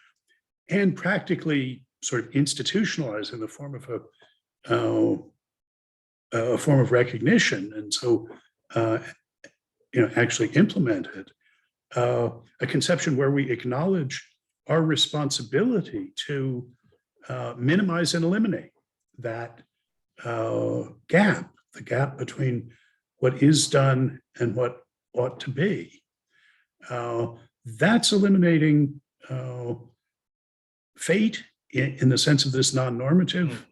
and practically sort of institutionalize in the form of a form of recognition, and so actually implement it, a conception where we acknowledge our responsibility to minimize and eliminate that gap, the gap between what is done and what ought to be. That's eliminating fate in the sense of this non-normative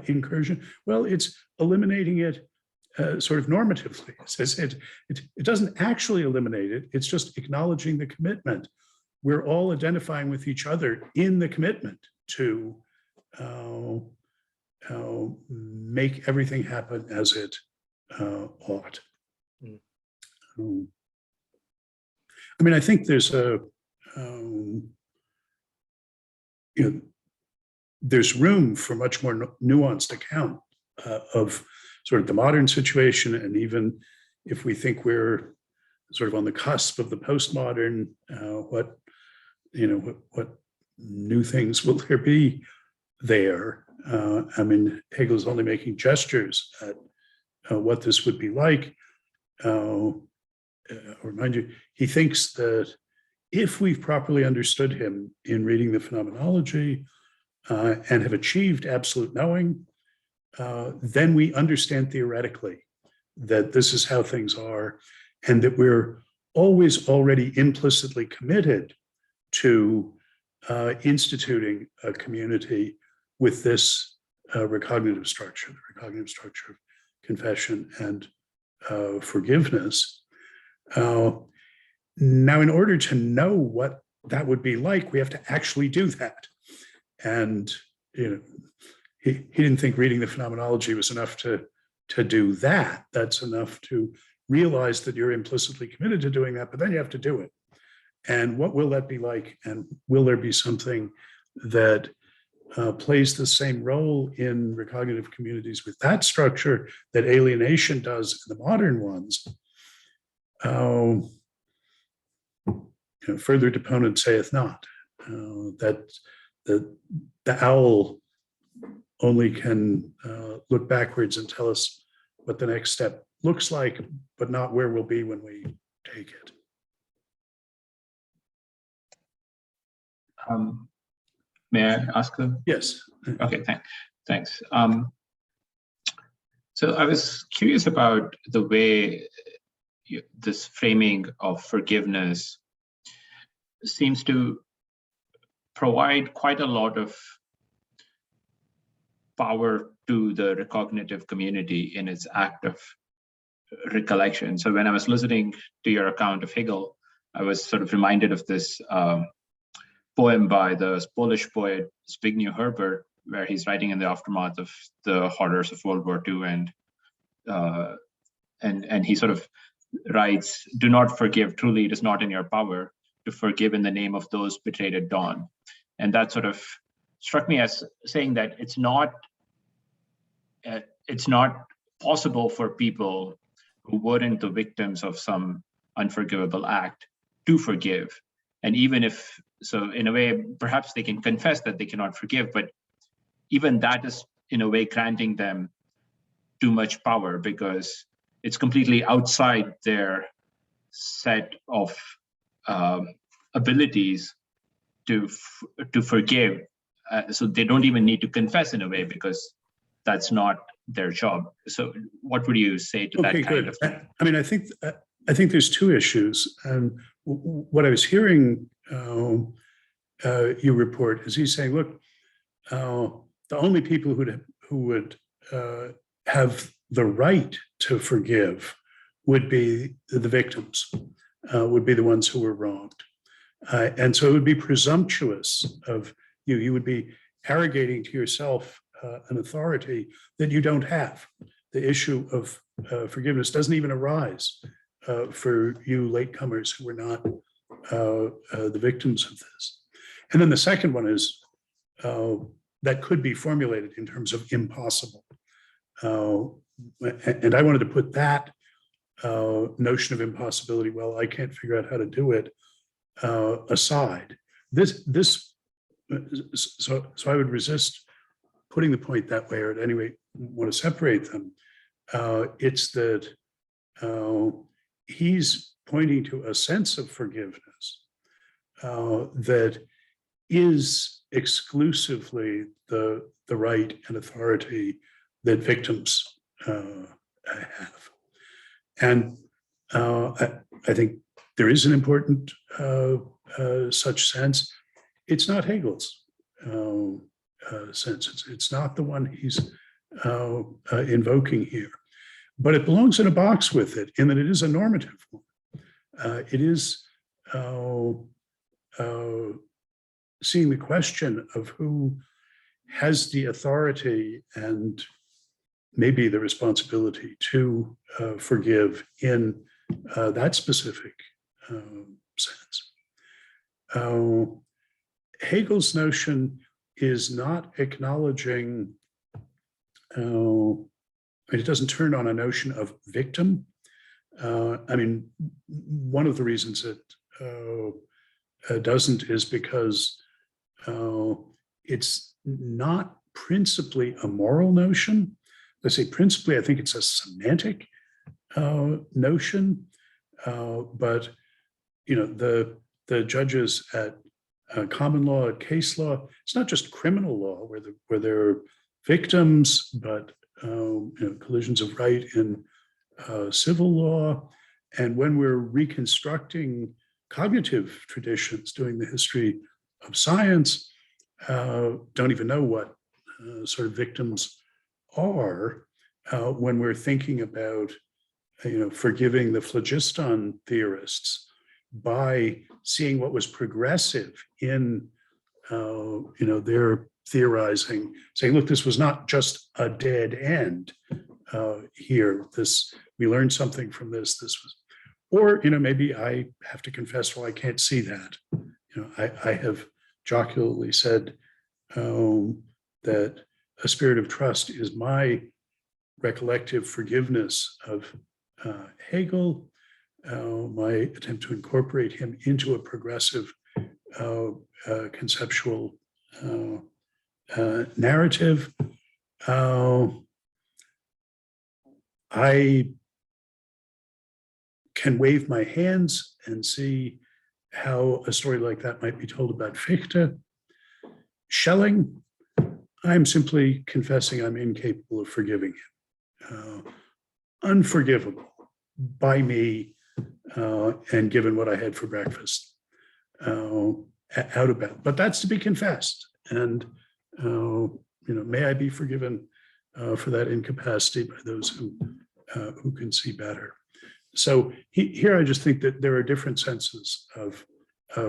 incursion. Well, it's eliminating it sort of normatively. It doesn't actually eliminate it. It's just acknowledging the commitment. We're all identifying with each other in the commitment to make everything happen as it ought. I think there's there's room for much more nuanced account of sort of the modern situation, and even if we think we're sort of on the cusp of the postmodern, what new things will there be there? Hegel's only making gestures at what this would be like. I'll remind you, he thinks that if we've properly understood him in reading the Phenomenology and have achieved absolute knowing, then we understand theoretically that this is how things are, and that we're always already implicitly committed to instituting a community with this recognitive structure, the recognitive structure of confession and forgiveness. Now, in order to know what that would be like, we have to actually do that. And he didn't think reading the Phenomenology was enough to do that. That's enough to realize that you're implicitly committed to doing that, but then you have to do it. And what will that be like? And will there be something that plays the same role in recognitive communities with that structure that alienation does in the modern ones? Further deponent saith not. That the owl only can look backwards and tell us what the next step looks like, but not where we'll be when we take it. May I ask them? Yes. Okay, thanks. So I was curious about the way this framing of forgiveness seems to provide quite a lot of power to the recognitive community in its act of recollection. So when I was listening to your account of Hegel, I was sort of reminded of this poem by the Polish poet Zbigniew Herbert, where he's writing in the aftermath of the horrors of World War II, and he sort of writes, "Do not forgive, truly it is not in your power to forgive in the name of those betrayed at dawn." And that sort of struck me as saying that it's not possible for people who weren't the victims of some unforgivable act to forgive. And even if, so in a way, perhaps they can confess that they cannot forgive, but even that is in a way granting them too much power, because it's completely outside their set of abilities to forgive. So they don't even need to confess in a way, because that's not their job. So what would you say to that kind of thing? I mean, I think there's two issues. And what I was hearing you report is he's saying, look, the only people who would have the right to forgive would be the victims, would be the ones who were wronged. And so it would be presumptuous of you. You would be arrogating to yourself an authority that you don't have. The issue of forgiveness doesn't even arise for you latecomers who were not the victims of this. And then the second one is that could be formulated in terms of impossible. And I wanted to put that notion of impossibility, well, I can't figure out how to do it, aside. So I would resist putting the point that way, or at any rate want to separate them. It's that he's pointing to a sense of forgiveness that is exclusively the right and authority that victims have. And I think there is an important such sense. It's not Hegel's sense. It's not the one he's invoking here, but it belongs in a box with it, in that it is a normative one. It is seeing the question of who has the authority and maybe the responsibility to forgive in that specific sense. Hegel's notion is not acknowledging, it doesn't turn on a notion of victim. I mean, one of the reasons it doesn't is because it's not principally a moral notion. I say principally, I think it's a semantic notion, but the judges at common law, at case law, it's not just criminal law where there are victims, but collisions of right in civil law. And when we're reconstructing cognitive traditions, doing the history of science, don't even know what sort of victims are when we're thinking about, forgiving the phlogiston theorists by seeing what was progressive in, their theorizing, saying, look, this was not just a dead end here. We learned something from this. This was, or, maybe I have to confess, well, I can't see that. I have jocularly said that a spirit of trust is my recollective forgiveness of Hegel, my attempt to incorporate him into a progressive conceptual narrative. I can wave my hands and see how a story like that might be told about Fichte. Schelling, I'm simply confessing I'm incapable of forgiving him. Unforgivable by me, and given what I had for breakfast out of bed. But that's to be confessed. And, may I be forgiven for that incapacity by those who can see better. So here I just think that there are different senses of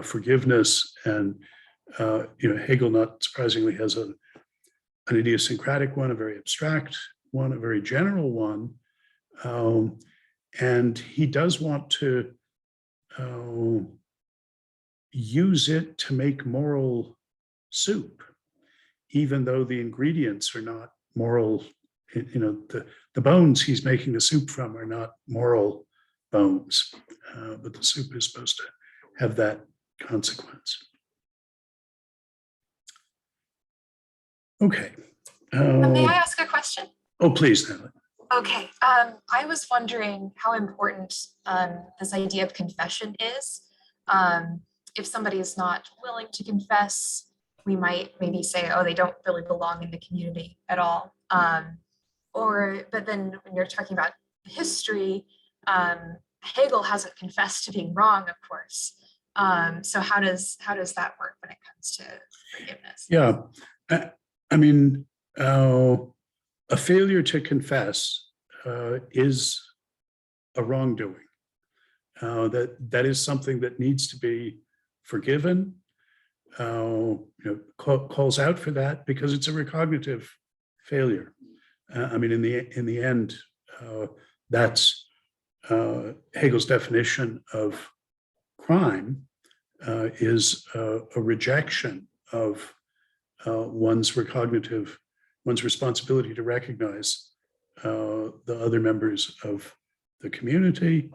forgiveness, and Hegel, not surprisingly, has an idiosyncratic one, a very abstract one, a very general one, and he does want to use it to make moral soup, even though the ingredients are not moral. The bones he's making the soup from are not moral bones, but the soup is supposed to have that consequence. Okay. May I ask a question? Oh, please, Natalie. Okay, I was wondering how important this idea of confession is. If somebody is not willing to confess, we might maybe say, oh, they don't really belong in the community at all. But then when you're talking about history, Hegel hasn't confessed to being wrong, of course. So how does that work when it comes to forgiveness? Yeah, I mean, a failure to confess is a wrongdoing. That is something that needs to be forgiven. Calls out for that because it's a recognitive failure. I mean, in the end, that's Hegel's definition of crime is a rejection of one's responsibility to recognize the other members of the community.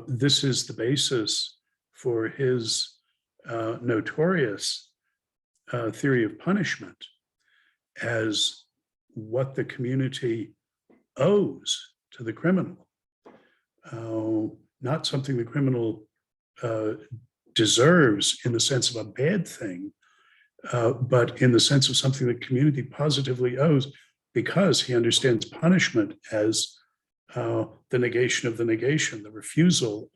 This is the basis for his notorious theory of punishment as what the community owes to the criminal, not something the criminal deserves in the sense of a bad thing, but in the sense of something the community positively owes, because he understands punishment as the negation of the negation, the refusal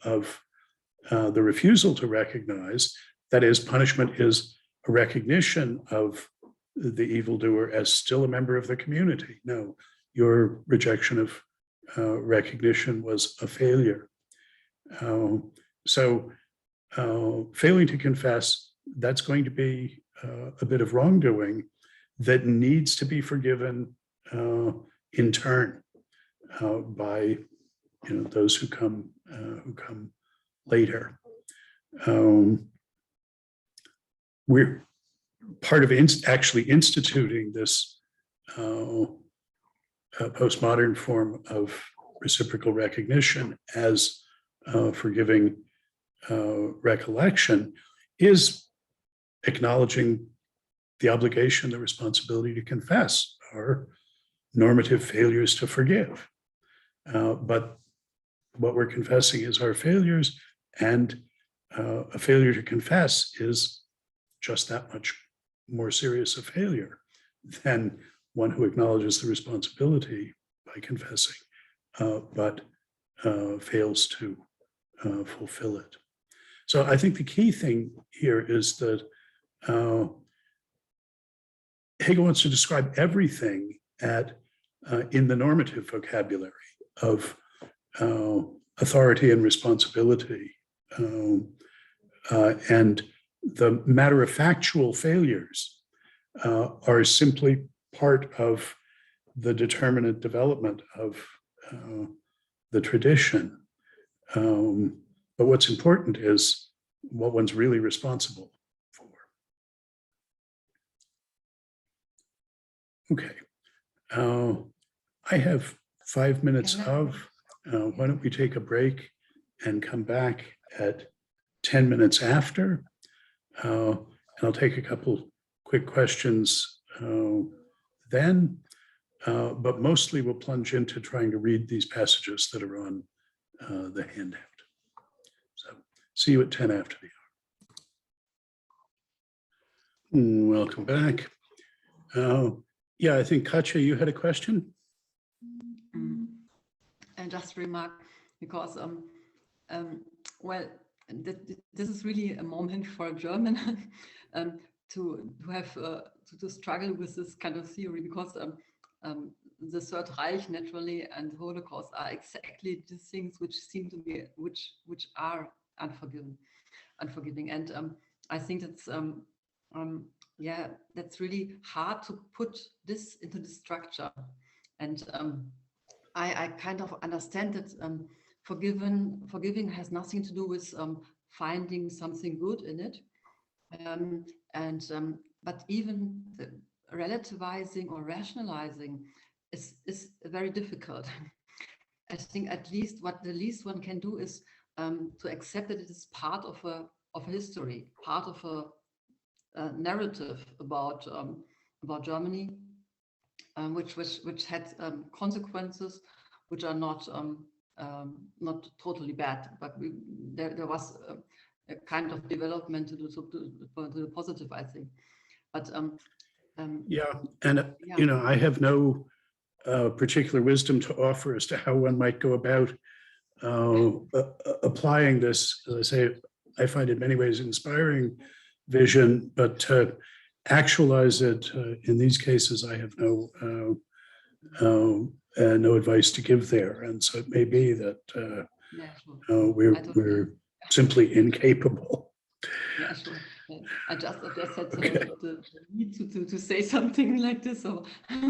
to recognize. That is, punishment is a recognition of the evildoer as still a member of the community. No, your rejection of recognition was a failure. So failing to confess, that's going to be a bit of wrongdoing that needs to be forgiven in turn by those who come later. We're part of actually instituting this postmodern form of reciprocal recognition as forgiving recollection is acknowledging the obligation, the responsibility to confess our normative failures to forgive. But what we're confessing is our failures, and a failure to confess is just that much more serious a failure than one who acknowledges the responsibility by confessing. But fails to fulfill it. So I think the key thing here is that Hegel wants to describe everything in the normative vocabulary of authority and responsibility. And the matter-of-factual failures are simply part of the determinate development of the tradition. But what's important is what one's really responsible for. Okay. I have 5 minutes of. Why don't we take a break and come back at 10 minutes after? And I'll take a couple quick questions then, but mostly we'll plunge into trying to read these passages that are on the handout. So see you at 10 after the hour. Welcome back. Yeah, I think Katja, you had a question? And just remark, because well, this is really a moment for a German to have to struggle with this kind of theory, because the Third Reich naturally and the Holocaust are exactly the things which seem to be which are unforgiving, and I think that's yeah, that's really hard to put this into the structure, and I kind of understand that forgiving has nothing to do with finding something good in it, but even the relativizing or rationalizing is very difficult. I think at least what the least one can do is to accept that it is part of a history, part of a narrative about Germany, which had consequences which are not totally bad, but there was a kind of development to the positive, I think. But yeah, and yeah. you know, I have no particular wisdom to offer as to how one might go about applying this. As I say, I find it in many ways inspiring vision, but to actualize it in these cases, I have no advice to give there, and so it may be that Yeah, sure. we're simply incapable. Yeah, sure. Yeah. I just had Okay. the need to say something like this, so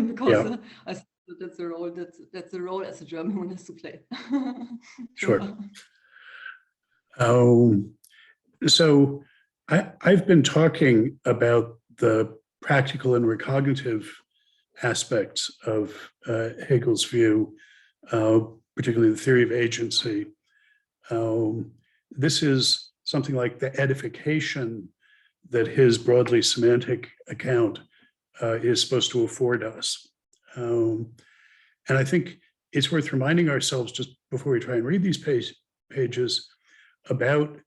because I think that's the role as a German one has to play. Sure. So I've been talking about the practical and recognitive aspects of Hegel's view, particularly the theory of agency. This is something like the edification that his broadly semantic account is supposed to afford us. And I think it's worth reminding ourselves, just before we try and read these pages, about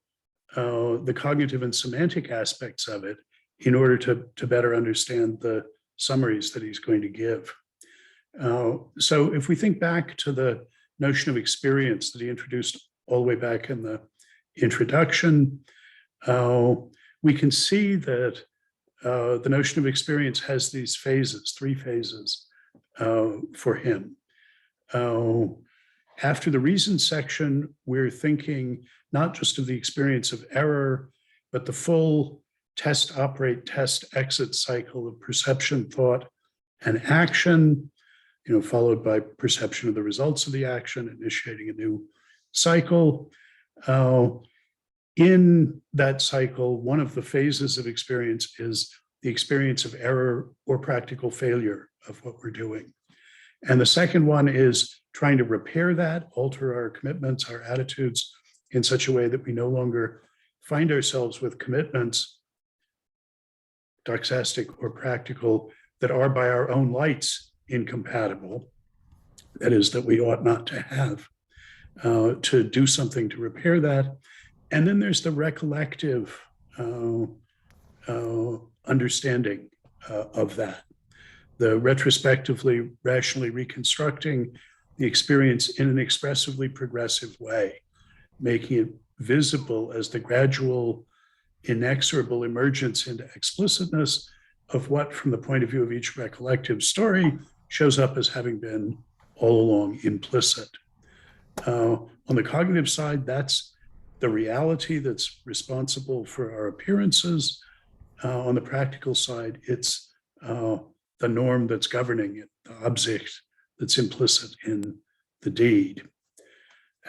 the cognitive and semantic aspects of it in order to better understand the summaries that he's going to give. So if we think back to the notion of experience that he introduced all the way back in the introduction, we can see that the notion of experience has these phases, 3 phases for him. After the reason section, we're thinking not just of the experience of error, but the full test, operate, test, exit cycle of perception, thought, and action, followed by perception of the results of the action, initiating a new cycle. In that cycle, one of the phases of experience is the experience of error or practical failure of what we're doing. And the second one is trying to repair that, alter our commitments, our attitudes in such a way that we no longer find ourselves with commitments, doxastic or practical, that are by our own lights incompatible. That is, that we ought not to have, to do something to repair that. And then there's the recollective understanding of that, the retrospectively, rationally reconstructing the experience in an expressively progressive way, making it visible as the gradual, inexorable emergence into explicitness of what, from the point of view of each recollective story, shows up as having been all along implicit. On the cognitive side, that's the reality that's responsible for our appearances. On the practical side, it's the norm that's governing it, the object that's implicit in the deed.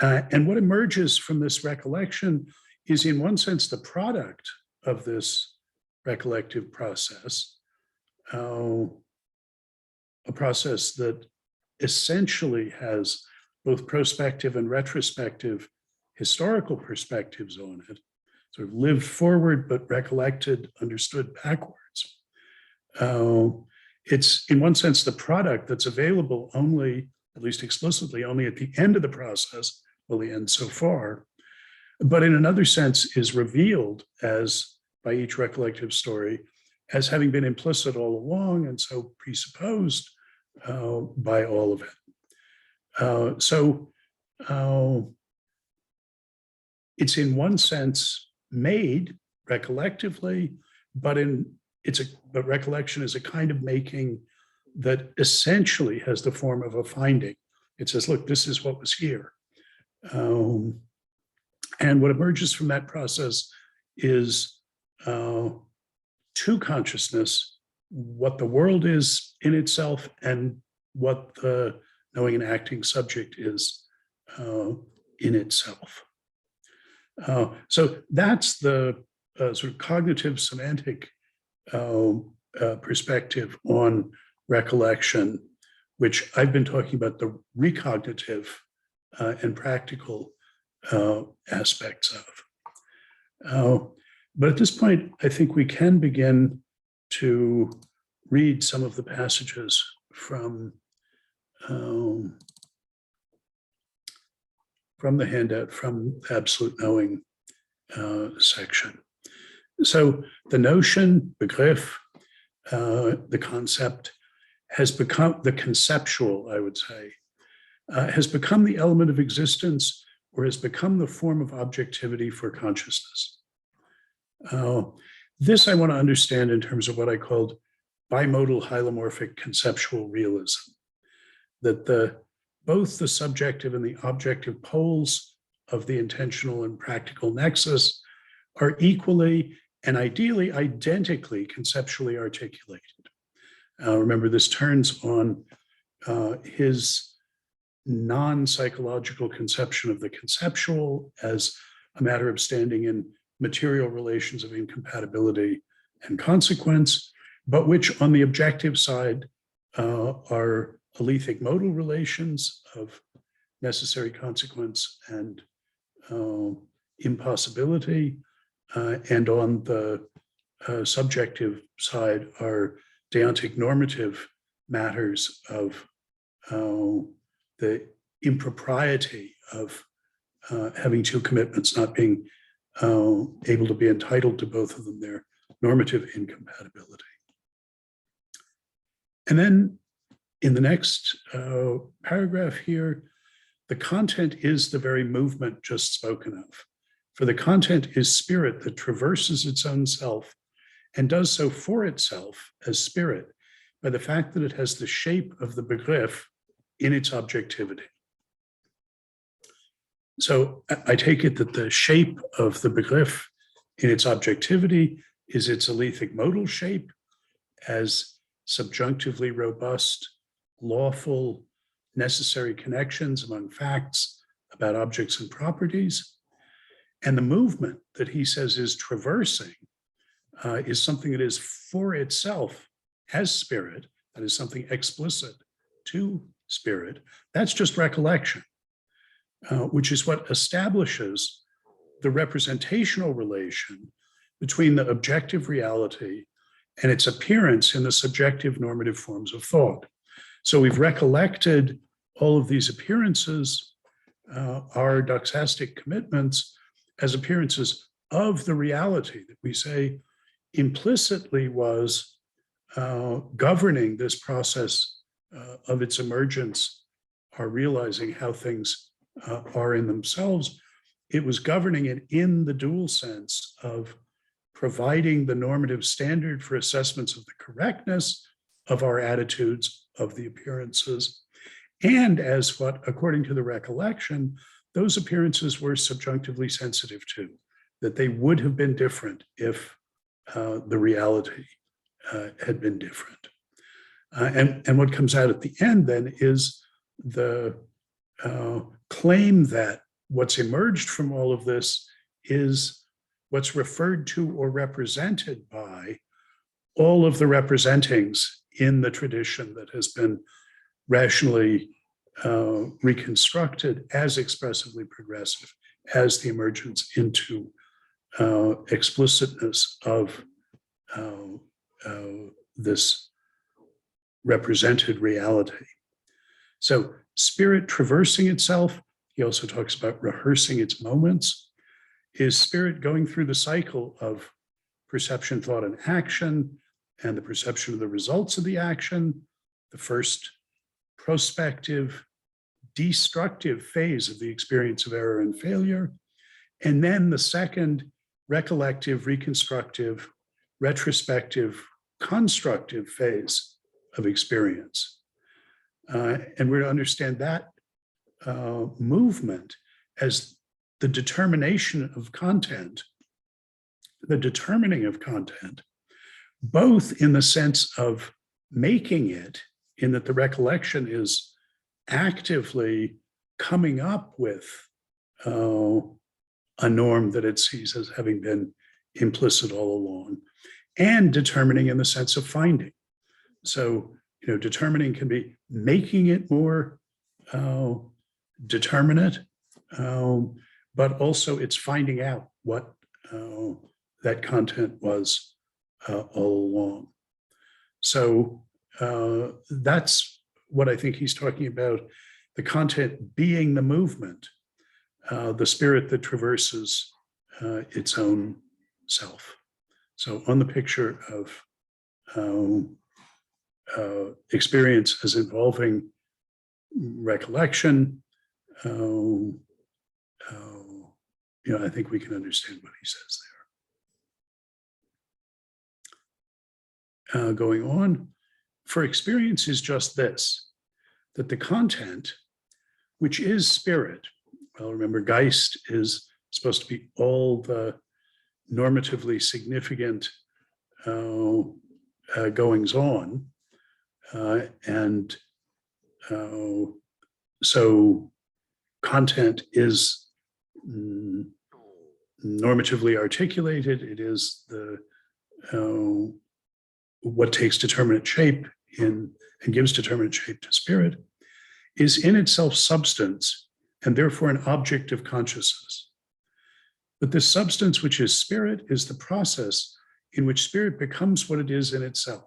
And what emerges from this recollection is, in one sense, the product of this recollective process, a process that essentially has both prospective and retrospective historical perspectives on it, sort of lived forward but recollected, understood backwards. It's, in one sense, the product that's available only, at least explicitly, only at the end of the process, well, the end so far, but in another sense is revealed as, by each recollective story, as having been implicit all along and so presupposed by all of it. So it's in one sense made recollectively, but recollection is a kind of making that essentially has the form of a finding. It says, look, this is what was here. And what emerges from that process is to consciousness what the world is in itself and what the knowing and acting subject is in itself. So that's the sort of cognitive semantic perspective on recollection, which I've been talking about the recognitive and practical aspects of. But at this point, I think we can begin to read some of the passages from the handout, from the Absolute Knowing section. So the notion, begriff, the concept has become, the conceptual, I would say, has become the element of existence, or has become the form of objectivity for consciousness. This I want to understand in terms of what I called bimodal hylomorphic conceptual realism, that both the subjective and the objective poles of the intentional and practical nexus are equally and ideally identically conceptually articulated. Remember, this turns on his non-psychological conception of the conceptual as a matter of standing in material relations of incompatibility and consequence, but which on the objective side are alethic modal relations of necessary consequence and impossibility, and on the subjective side are deontic normative matters of the impropriety of having two commitments, not being able to be entitled to both of them, their normative incompatibility. And then in the next paragraph here, the content is the very movement just spoken of. For the content is spirit that traverses its own self and does so for itself as spirit by the fact that it has the shape of the begriff in its objectivity. So I take it that the shape of the begriff in its objectivity is its alethic modal shape as subjunctively robust, lawful, necessary connections among facts about objects and properties. And the movement that he says is traversing is something that is for itself as spirit, that is something explicit to spirit. That's just recollection, which is what establishes the representational relation between the objective reality and its appearance in the subjective normative forms of thought. So we've recollected all of these appearances, our doxastic commitments, as appearances of the reality that we say implicitly was governing this process of its emergence are realizing how things are in themselves. It was governing it in the dual sense of providing the normative standard for assessments of the correctness of our attitudes, of the appearances, and as what, according to the recollection, those appearances were subjunctively sensitive to, that they would have been different if the reality had been different. And what comes out at the end then is the claim that what's emerged from all of this is what's referred to or represented by all of the representings in the tradition that has been rationally reconstructed as expressively progressive, as the emergence into explicitness of this represented reality. So spirit traversing itself, he also talks about rehearsing its moments, is spirit going through the cycle of perception, thought, and action, and the perception of the results of the action, the first prospective, destructive phase of the experience of error and failure, and then the second recollective, reconstructive, retrospective, constructive phase of experience. And we're to understand that movement as the determination of content, the determining of content, both in the sense of making it, in that the recollection is actively coming up with a norm that it sees as having been implicit all along, and determining in the sense of finding. So, determining can be making it more determinate, but also it's finding out what that content was all along. So that's what I think he's talking about, the content being the movement, the spirit that traverses its own self. So on the picture of experience as involving recollection, I think we can understand what he says there. Going on, for experience is just this, that the content, which is spirit, well, remember, geist is supposed to be all the normatively significant goings on. And so content is normatively articulated. It is the what takes determinate shape and gives determinate shape to spirit, is in itself substance and therefore an object of consciousness. But this substance, which is spirit, is the process in which spirit becomes what it is in itself.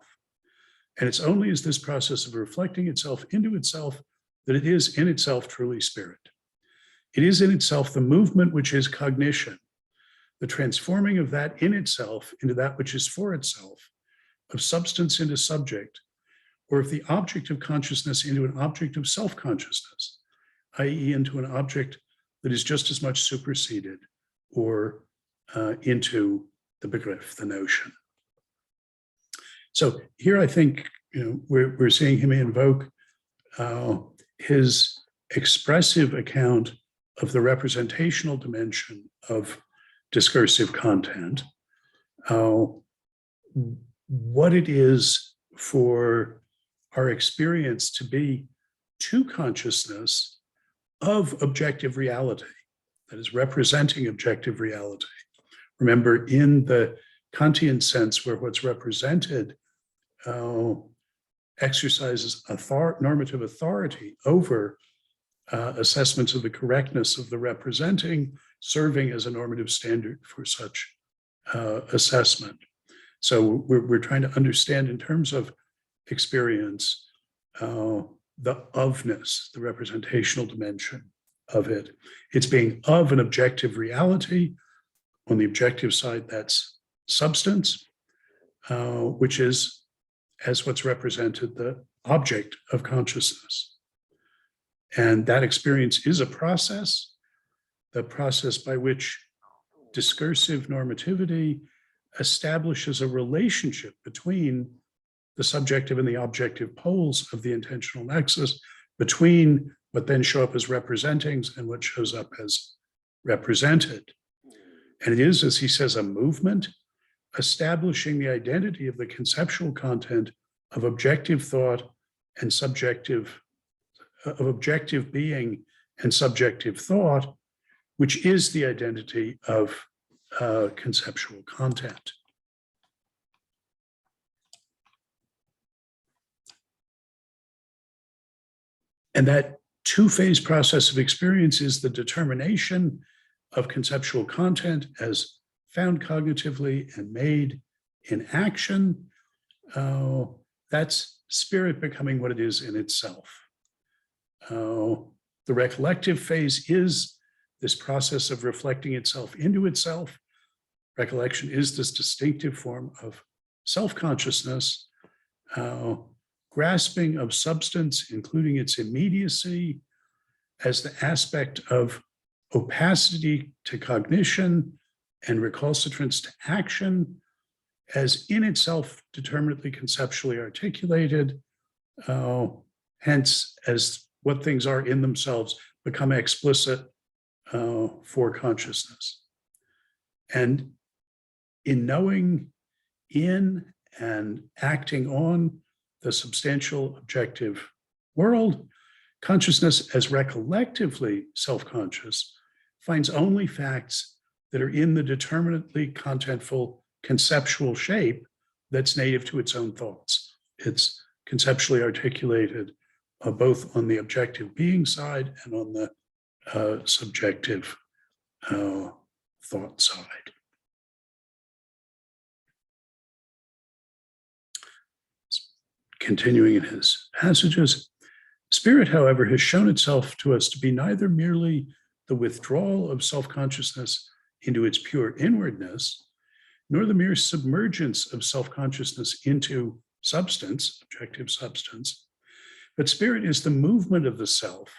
And it's only as this process of reflecting itself into itself that it is in itself truly spirit. It is in itself the movement which is cognition, the transforming of that in itself into that which is for itself, of substance into subject, or of the object of consciousness into an object of self-consciousness, i.e. into an object that is just as much superseded or into the begriff, the notion. So here I think we're seeing him invoke his expressive account of the representational dimension of discursive content, what it is for our experience to be to consciousness of objective reality, that is representing objective reality. Remember, in the Kantian sense, where what's represented exercises normative authority over assessments of the correctness of the representing, serving as a normative standard for such assessment. So we're trying to understand in terms of experience the ofness, the representational dimension of it. It's being of an objective reality. On the objective side, that's substance, which is, as what's represented, the object of consciousness. And that experience is a process, the process by which discursive normativity establishes a relationship between the subjective and the objective poles of the intentional nexus, between what then show up as representings and what shows up as represented. And it is, as he says, a movement establishing the identity of the conceptual content of objective thought and subjective, of objective being and subjective thought, which is the identity of conceptual content. And that two-phase process of experience is the determination of conceptual content as found cognitively and made in action. That's spirit becoming what it is in itself. The recollective phase is this process of reflecting itself into itself. Recollection is this distinctive form of self-consciousness, grasping of substance, including its immediacy, as the aspect of opacity to cognition and recalcitrance to action, as in itself determinately conceptually articulated, hence as what things are in themselves become explicit for consciousness. And in knowing in and acting on the substantial objective world, consciousness as recolectively self-conscious finds only facts that are in the determinately contentful conceptual shape that's native to its own thoughts. It's conceptually articulated both on the objective being side and on the subjective thought side. Continuing in his passages, spirit, however, has shown itself to us to be neither merely the withdrawal of self-consciousness into its pure inwardness, nor the mere submergence of self-consciousness into substance, objective substance, but spirit is the movement of the self,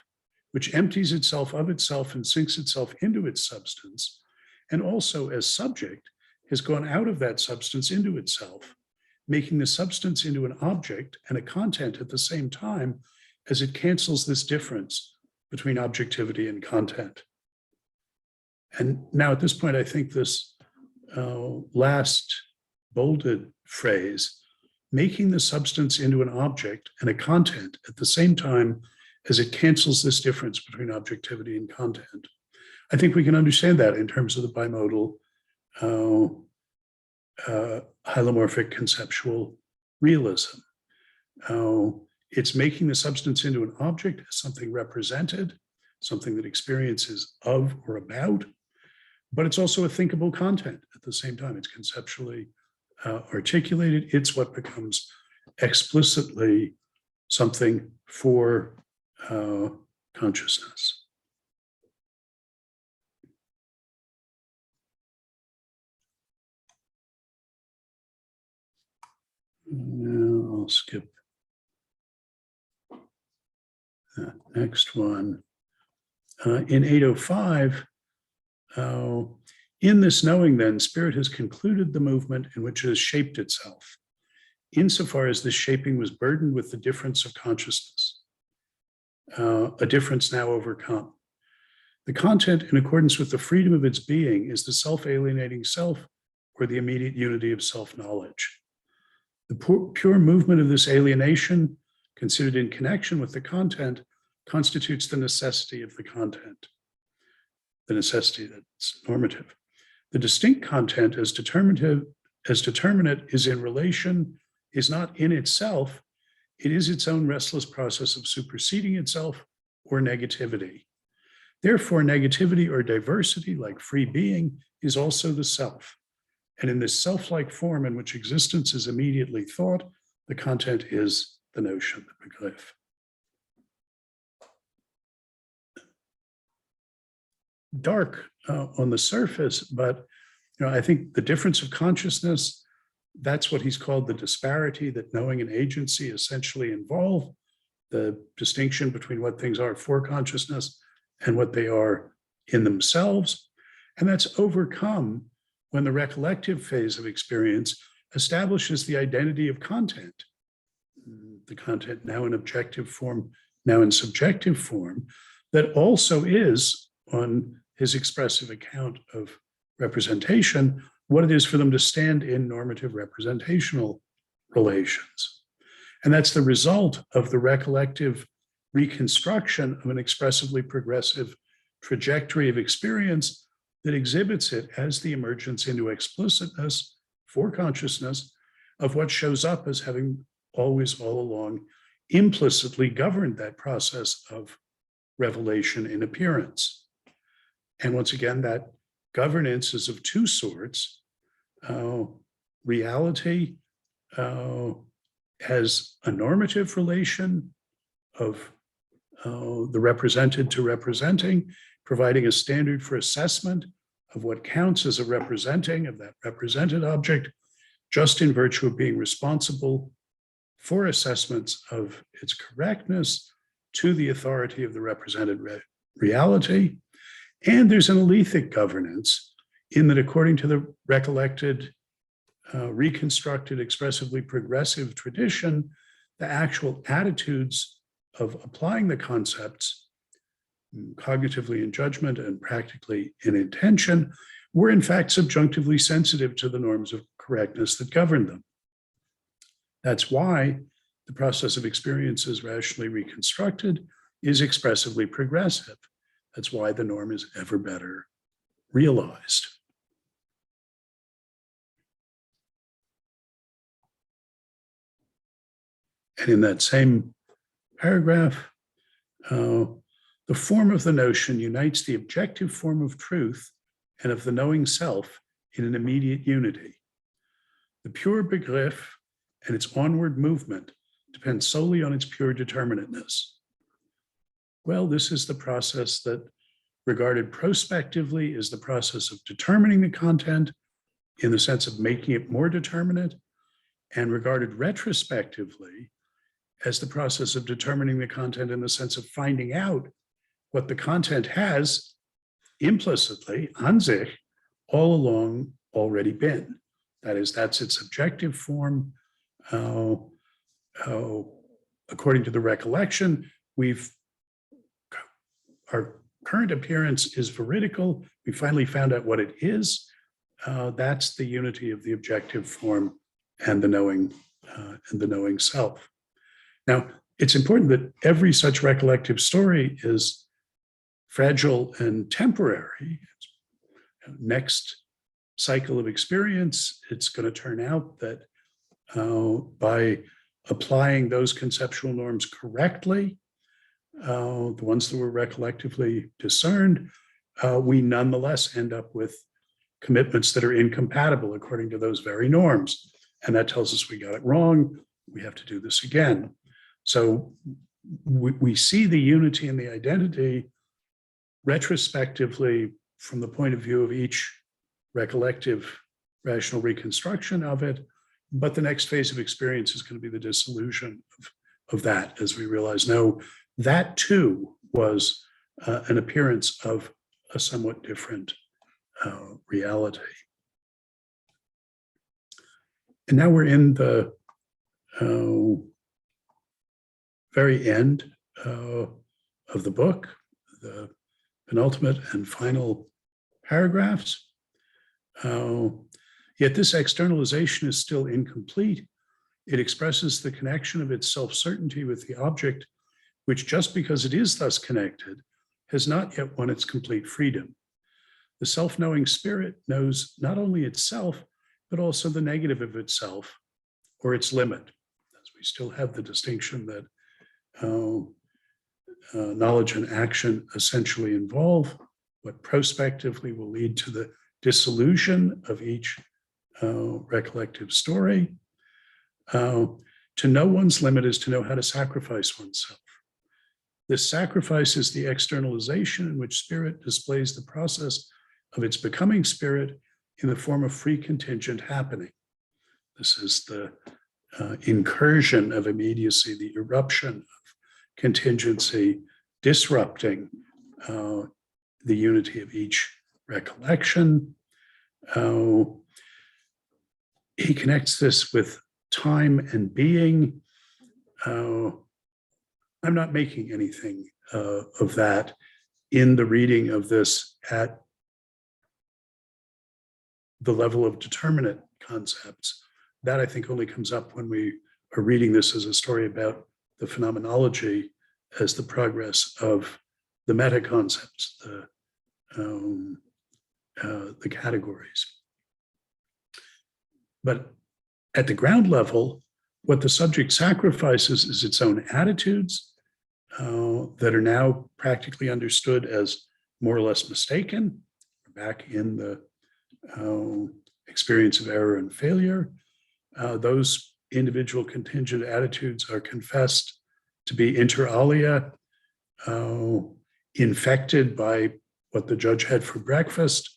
which empties itself of itself and sinks itself into its substance, and also as subject has gone out of that substance into itself, making the substance into an object and a content at the same time as it cancels this difference between objectivity and content. And now at this point, I think this last bolded phrase, making the substance into an object and a content at the same time as it cancels this difference between objectivity and content. I think we can understand that in terms of the bimodal hylomorphic conceptual realism. It's making the substance into an object as something represented, something that experience is of or about, but it's also a thinkable content at the same time. It's conceptually articulated. It's what becomes explicitly something for consciousness. Now I'll skip that next one. In 805, in this knowing then, spirit has concluded the movement in which it has shaped itself, insofar as this shaping was burdened with the difference of consciousness, a difference now overcome. The content, in accordance with the freedom of its being, is the self-alienating self or the immediate unity of self-knowledge. The pure movement of this alienation, considered in connection with the content, constitutes the necessity of the content, the necessity that's normative. The distinct content as determinate is in relation, is not in itself, it is its own restless process of superseding itself or negativity. Therefore, negativity or diversity, like free being, is also the self. And in this self-like form in which existence is immediately thought, the content is the notion, the begriff. Dark on the surface, but I think the difference of consciousness, that's what he's called the disparity that knowing and agency essentially involve. the distinction between what things are for consciousness and what they are in themselves. And that's overcome when the recollective phase of experience establishes the identity of content. The content now in objective form, now in subjective form, that also is, on his expressive account of representation, what it is for them to stand in normative representational relations. And that's the result of the recollective reconstruction of an expressively progressive trajectory of experience that exhibits it as the emergence into explicitness for consciousness of what shows up as having always all along implicitly governed that process of revelation in appearance. And once again, that governance is of two sorts. Reality has a normative relation of the represented to representing, providing a standard for assessment of what counts as a representing of that represented object, just in virtue of being responsible for assessments of its correctness to the authority of the represented reality. And there's an alethic governance in that, according to the recollected, reconstructed, expressively progressive tradition, the actual attitudes of applying the concepts cognitively in judgment and practically in intention were in fact subjunctively sensitive to the norms of correctness that govern them. That's why the process of experience as rationally reconstructed is expressively progressive. That's why the norm is ever better realized. And in that same paragraph, the form of the notion unites the objective form of truth and of the knowing self in an immediate unity. The pure Begriff and its onward movement depends solely on its pure determinateness. Well, this is the process that, regarded prospectively, is the process of determining the content in the sense of making it more determinate, and regarded retrospectively as the process of determining the content in the sense of finding out what the content has implicitly, an sich, all along already been. That is, that's its objective form. According to the recollection, our current appearance is veridical. We finally found out what it is. That's the unity of the objective form and the knowing self. Now, it's important that every such recollective story is fragile and temporary. Next cycle of experience, it's going to turn out that by applying those conceptual norms correctly, the ones that were recollectively discerned, we nonetheless end up with commitments that are incompatible according to those very norms. And that tells us we got it wrong. We have to do this again. So we see the unity and the identity retrospectively from the point of view of each recollective rational reconstruction of it. But the next phase of experience is going to be the dissolution of that, as we realize, no, that too was an appearance of a somewhat different reality. And now we're in the very end of the book, the penultimate and final paragraphs. Yet this externalization is still incomplete. It expresses the connection of its self-certainty with the object, which, just because it is thus connected, has not yet won its complete freedom. The self-knowing spirit knows not only itself, but also the negative of itself, or its limit, as we still have the distinction that knowledge and action essentially involve, what prospectively will lead to the dissolution of each recollective story. To know one's limit is to know how to sacrifice oneself. This sacrifice is the externalization in which spirit displays the process of its becoming spirit in the form of free contingent happening. This is the incursion of immediacy, the eruption of contingency disrupting the unity of each recollection. He connects this with time and being. I'm not making anything of that in the reading of this at the level of determinate concepts. That I think only comes up when we are reading this as a story about the phenomenology as the progress of the meta concepts, the categories. But at the ground level, what the subject sacrifices is its own attitudes that are now practically understood as more or less mistaken, back in the experience of error and failure. Those individual contingent attitudes are confessed to be inter alia, infected by what the judge had for breakfast,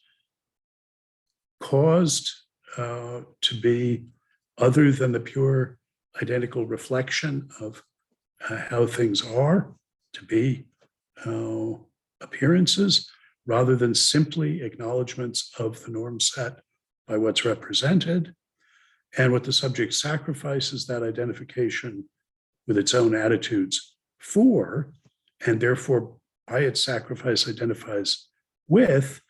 caused to be other than the pure identical reflection of how things are, to be appearances, rather than simply acknowledgements of the norm set by what's represented. And what the subject sacrifices that identification with its own attitudes for, and therefore by its sacrifice identifies with,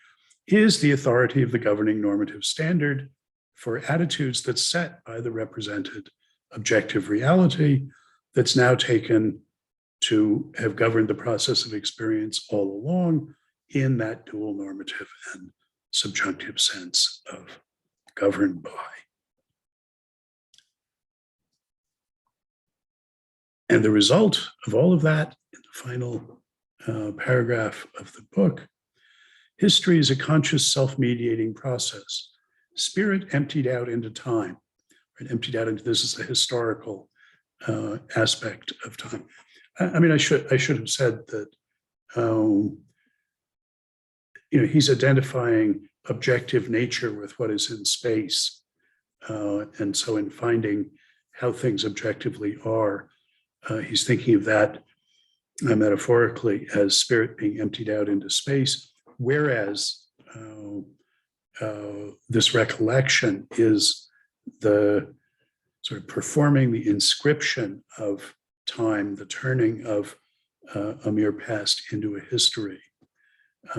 is the authority of the governing normative standard for attitudes that's set by the represented objective reality that's now taken to have governed the process of experience all along in that dual normative and subjunctive sense of governed by. And the result of all of that, in the final paragraph of the book, history is a conscious self-mediating process. Spirit emptied out into time, right? Emptied out into, this is the historical aspect of time. I mean, I should have said that, he's identifying objective nature with what is in space. And so in finding how things objectively are, he's thinking of that metaphorically as spirit being emptied out into space, whereas this recollection is the sort of performing the inscription of time, the turning of a mere past into a history.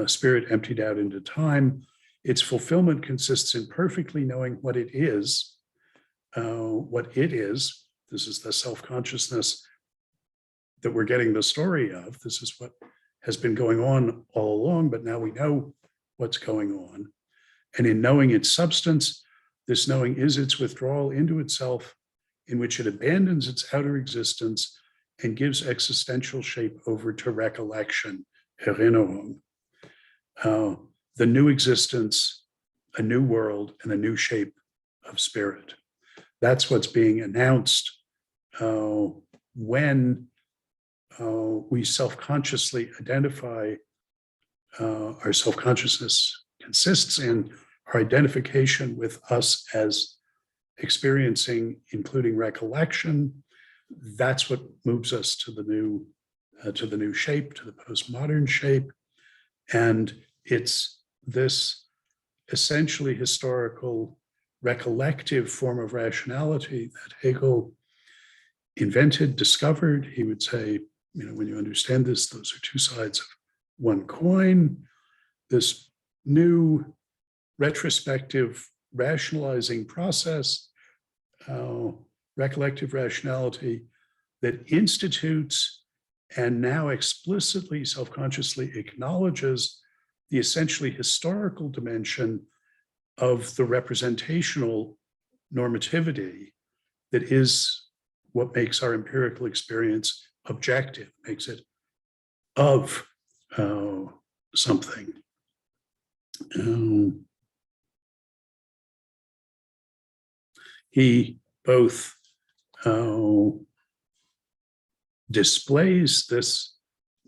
Spirit emptied out into time, its fulfillment consists in perfectly knowing what it is. This is the self-consciousness that we're getting the story of. This is what has been going on all along, but now we know what's going on. And in knowing its substance, this knowing is its withdrawal into itself, in which it abandons its outer existence and gives existential shape over to recollection, Erinnerung. The new existence, a new world, and a new shape of spirit. That's what's being announced when we self-consciously identify. Our self-consciousness consists in our identification with us as experiencing, including recollection. That's what moves us to the new shape, to the postmodern shape. And it's this essentially historical recollective form of rationality that Hegel invented, discovered. He would say, when you understand this, those are two sides of one coin. This new retrospective rationalizing process, recollective rationality that institutes and now explicitly, self-consciously acknowledges the essentially historical dimension of the representational normativity that is what makes our empirical experience objective, makes it of something. He both displays this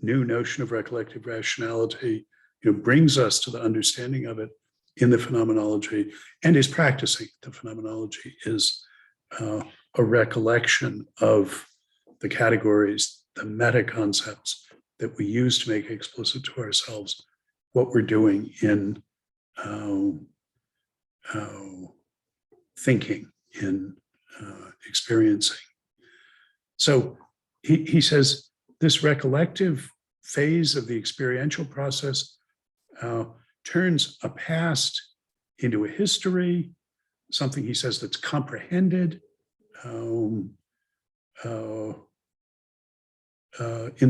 new notion of recollective rationality, brings us to the understanding of it in the phenomenology, and is practicing. The phenomenology is a recollection of the categories the meta concepts that we use to make explicit to ourselves what we're doing in thinking, in experiencing. So he says this recollective phase of the experiential process turns a past into a history, something he says that's comprehended in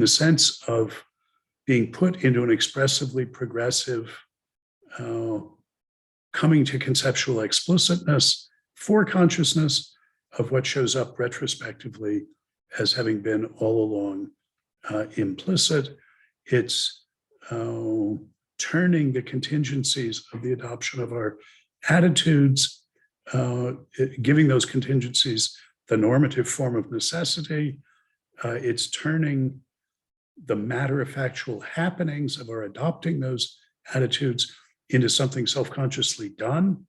the sense of being put into an expressively progressive, coming to conceptual explicitness for consciousness of what shows up retrospectively as having been all along implicit. It's turning the contingencies of the adoption of our attitudes, giving those contingencies the normative form of necessity. It's turning the matter-of-factual happenings of our adopting those attitudes into something self-consciously done.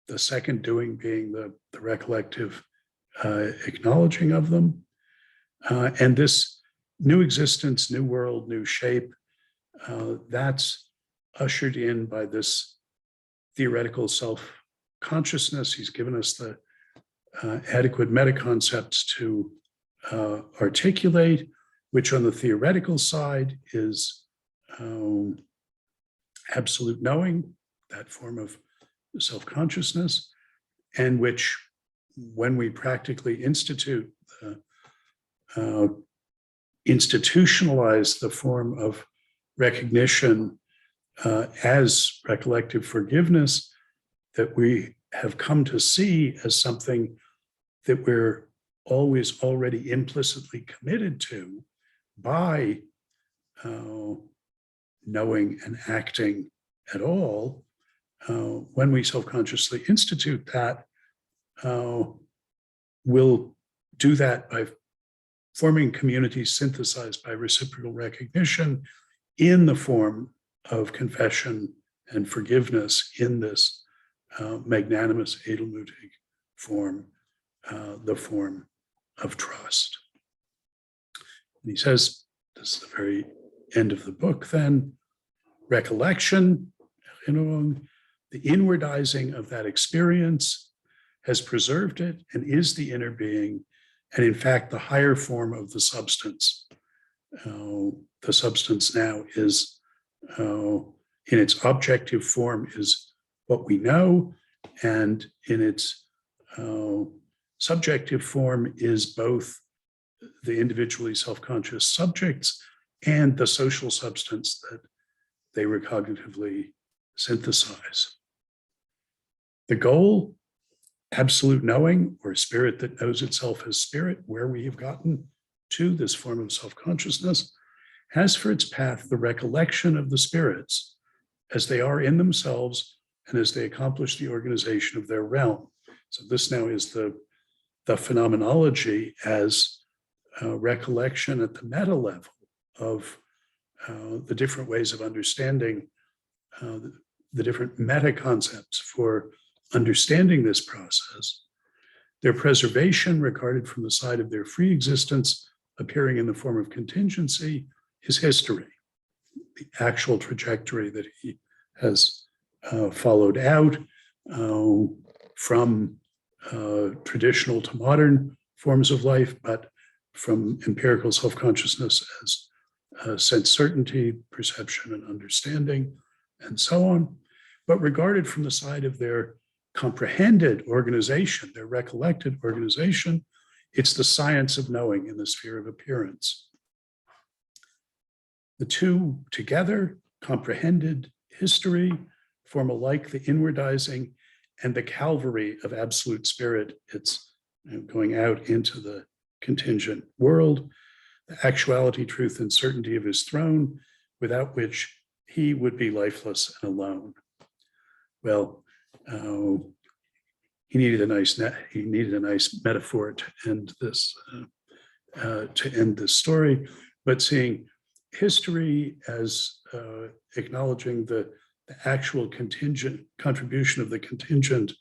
The second doing being the recollective acknowledging of them. And this new existence, new world, new shape, that's ushered in by this theoretical self-consciousness. He's given us the adequate meta-concepts to articulate, which on the theoretical side is absolute knowing, that form of self-consciousness, and which, when we practically institutionalize the form of recognition as recollective forgiveness, that we have come to see as something that we're always already implicitly committed to by knowing and acting at all. When we self-consciously institute that, we'll do that by forming communities synthesized by reciprocal recognition in the form of confession and forgiveness in this magnanimous edelmütig form, the form of trust. And he says, this is the very end of the book then, recollection, Erinnerung, the inwardizing of that experience has preserved it and is the inner being, and in fact, the higher form of the substance. The substance now is, in its objective form, is what we know, and in its subjective form is both the individually self-conscious subjects and the social substance that they recognitively synthesize. The goal, absolute knowing, or spirit that knows itself as spirit, where we have gotten to this form of self-consciousness, has for its path the recollection of the spirits as they are in themselves and as they accomplish the organization of their realm. So this now is the phenomenology as recollection at the meta level of the different ways of understanding the different meta concepts for understanding this process. Their preservation, regarded from the side of their free existence, appearing in the form of contingency, is history, the actual trajectory that he has followed out from traditional to modern forms of life, but from empirical self-consciousness as sense certainty, perception, and understanding, and so on, but regarded from the side of their comprehended organization, their recollected organization, it's the science of knowing in the sphere of appearance. The two together, comprehended history, form alike the inwardizing and the Calvary of absolute spirit. It's going out into the contingent world, the actuality, truth, and certainty of his throne, without which he would be lifeless and alone. Well, he needed a nice metaphor to end this story, but seeing history as acknowledging the actual contingent contribution of the contingent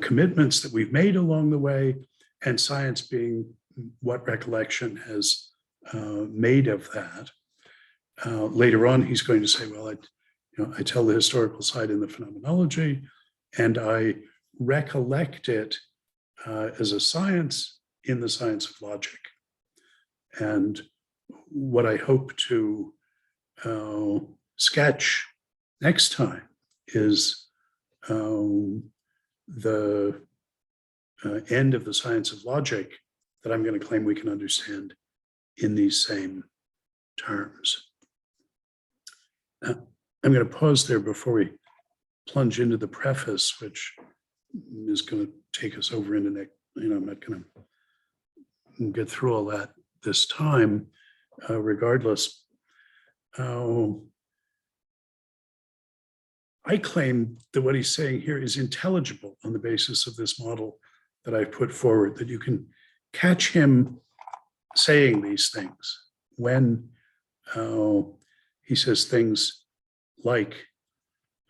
commitments that we've made along the way, and science being what recollection has made of that. Later on, he's going to say, well, I tell the historical side in the phenomenology, and I recollect it as a science in the science of logic. And what I hope to sketch next time is the end of the science of logic that I'm going to claim we can understand in these same terms. I'm going to pause there before we plunge into the preface, which is going to take us over into next. I'm not going to get through all that this time, regardless. I claim that what he's saying here is intelligible on the basis of this model that I've put forward, that you can catch him saying these things when he says things like,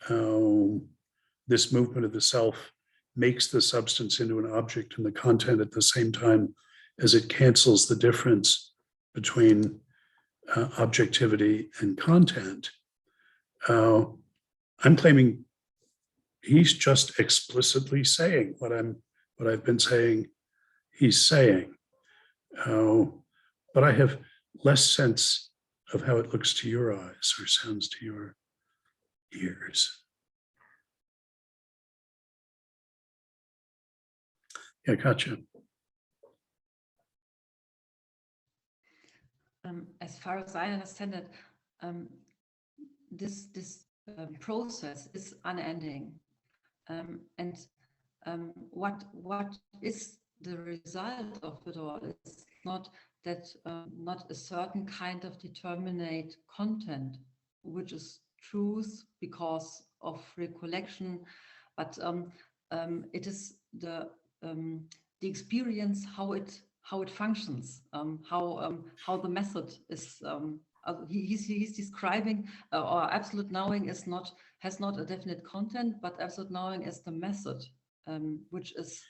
this movement of the self makes the substance into an object and the content at the same time as it cancels the difference between objectivity and content. I'm claiming he's just explicitly saying what I've been saying he's saying. But I have less sense of how it looks to your eyes or sounds to your ears. Yeah, gotcha. As far as I understand it, this process is unending, and what is the result of it all? It's not that not a certain kind of determinate content, which is truth because of recollection, but it is the experience, how it functions, how the method is. He's describing, or absolute knowing has not a definite content, but absolute knowing is the method which is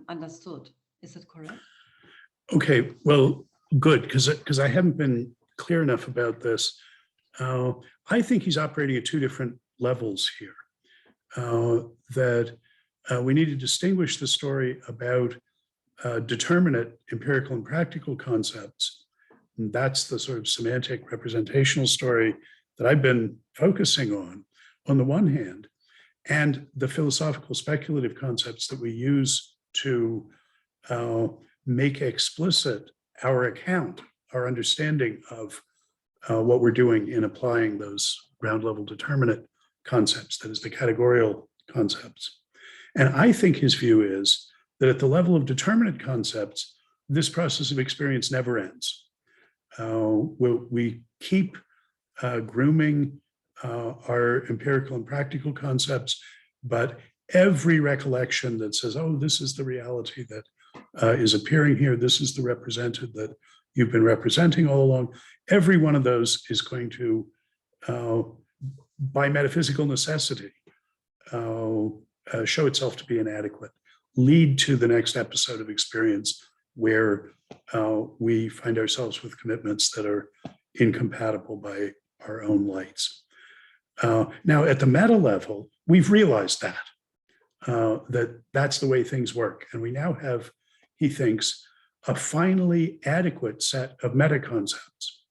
understood. Is that correct? Okay, well, good, because I haven't been clear enough about this. I think he's operating at two different levels here. That we need to distinguish the story about determinate empirical and practical concepts. And that's the sort of semantic representational story that I've been focusing on the one hand, and the philosophical speculative concepts that we use to make explicit our account, our understanding of what we're doing in applying those ground level determinate concepts, that is the categorical concepts. And I think his view is that at the level of determinate concepts, this process of experience never ends. We keep grooming our empirical and practical concepts, but every recollection that says, oh, this is the reality that is appearing here, this is the represented that you've been representing all along, every one of those is going to, by metaphysical necessity, show itself to be inadequate, lead to the next episode of experience where we find ourselves with commitments that are incompatible by our own lights. Now, at the meta level, we've realized that that's the way things work. And we now have, he thinks, a finally adequate set of meta concepts,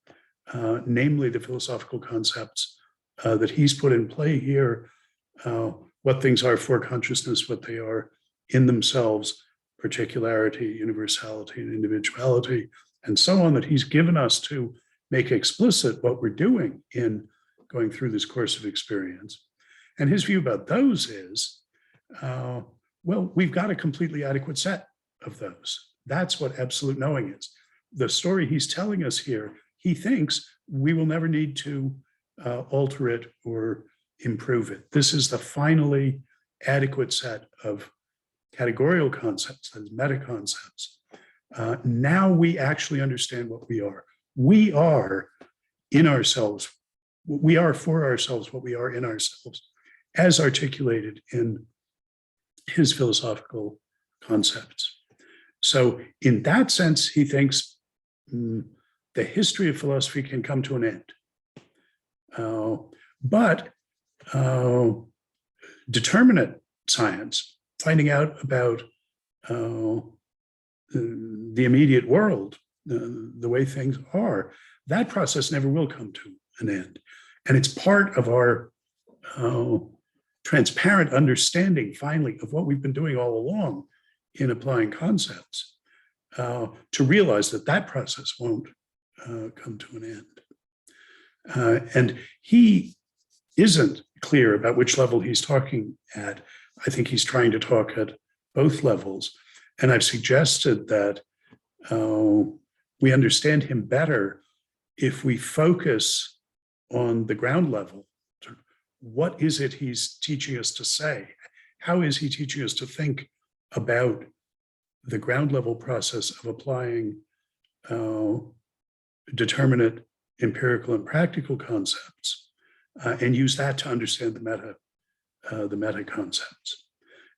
namely the philosophical concepts that he's put in play here, what things are for consciousness, what they are in themselves, particularity, universality, and individuality, and so on, that he's given us to make explicit what we're doing in going through this course of experience. And his view about those is, well, we've got a completely adequate set of those. That's what absolute knowing is. The story he's telling us here, he thinks we will never need to alter it or improve it. This is the finally adequate set of categorical concepts, that is meta concepts. Now we actually understand what we are. We are in ourselves. We are for ourselves what we are in ourselves, as articulated in his philosophical concepts. So in that sense, he thinks the history of philosophy can come to an end. But determinate science, finding out about the immediate world, the way things are, that process never will come to an end. And it's part of our transparent understanding, finally, of what we've been doing all along in applying concepts, to realize that that process won't come to an end. And he isn't clear about which level he's talking at. I think he's trying to talk at both levels. And I've suggested that we understand him better if we focus on the ground level. What is it he's teaching us to say? How is he teaching us to think about the ground level process of applying determinate empirical and practical concepts, and use that to understand the meta concepts?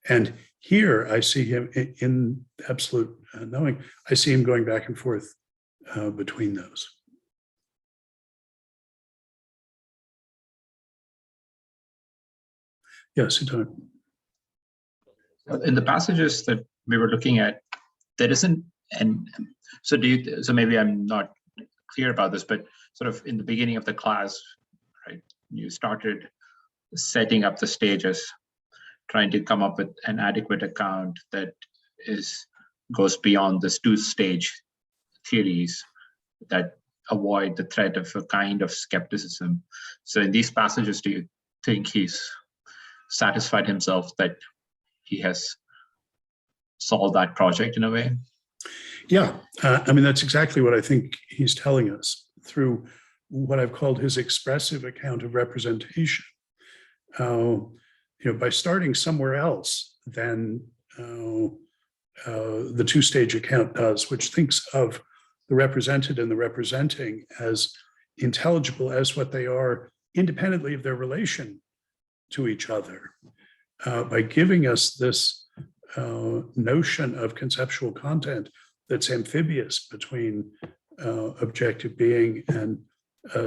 And here I see him in absolute knowing. I see him going back and forth between those. Yes, in the passages that we were looking at, there isn't, and so so maybe I'm not clear about this, but sort of in the beginning of the class, right, you started setting up the stages, trying to come up with an adequate account that goes beyond this two-stage theories that avoid the threat of a kind of skepticism. So in these passages, do you think he's satisfied himself that he has solved that project in a way? Yeah, I mean, that's exactly what I think he's telling us through what I've called his expressive account of representation. By starting somewhere else than the two-stage account does, which thinks of the represented and the representing as intelligible as what they are independently of their relation to each other. By giving us this notion of conceptual content that's amphibious between objective being and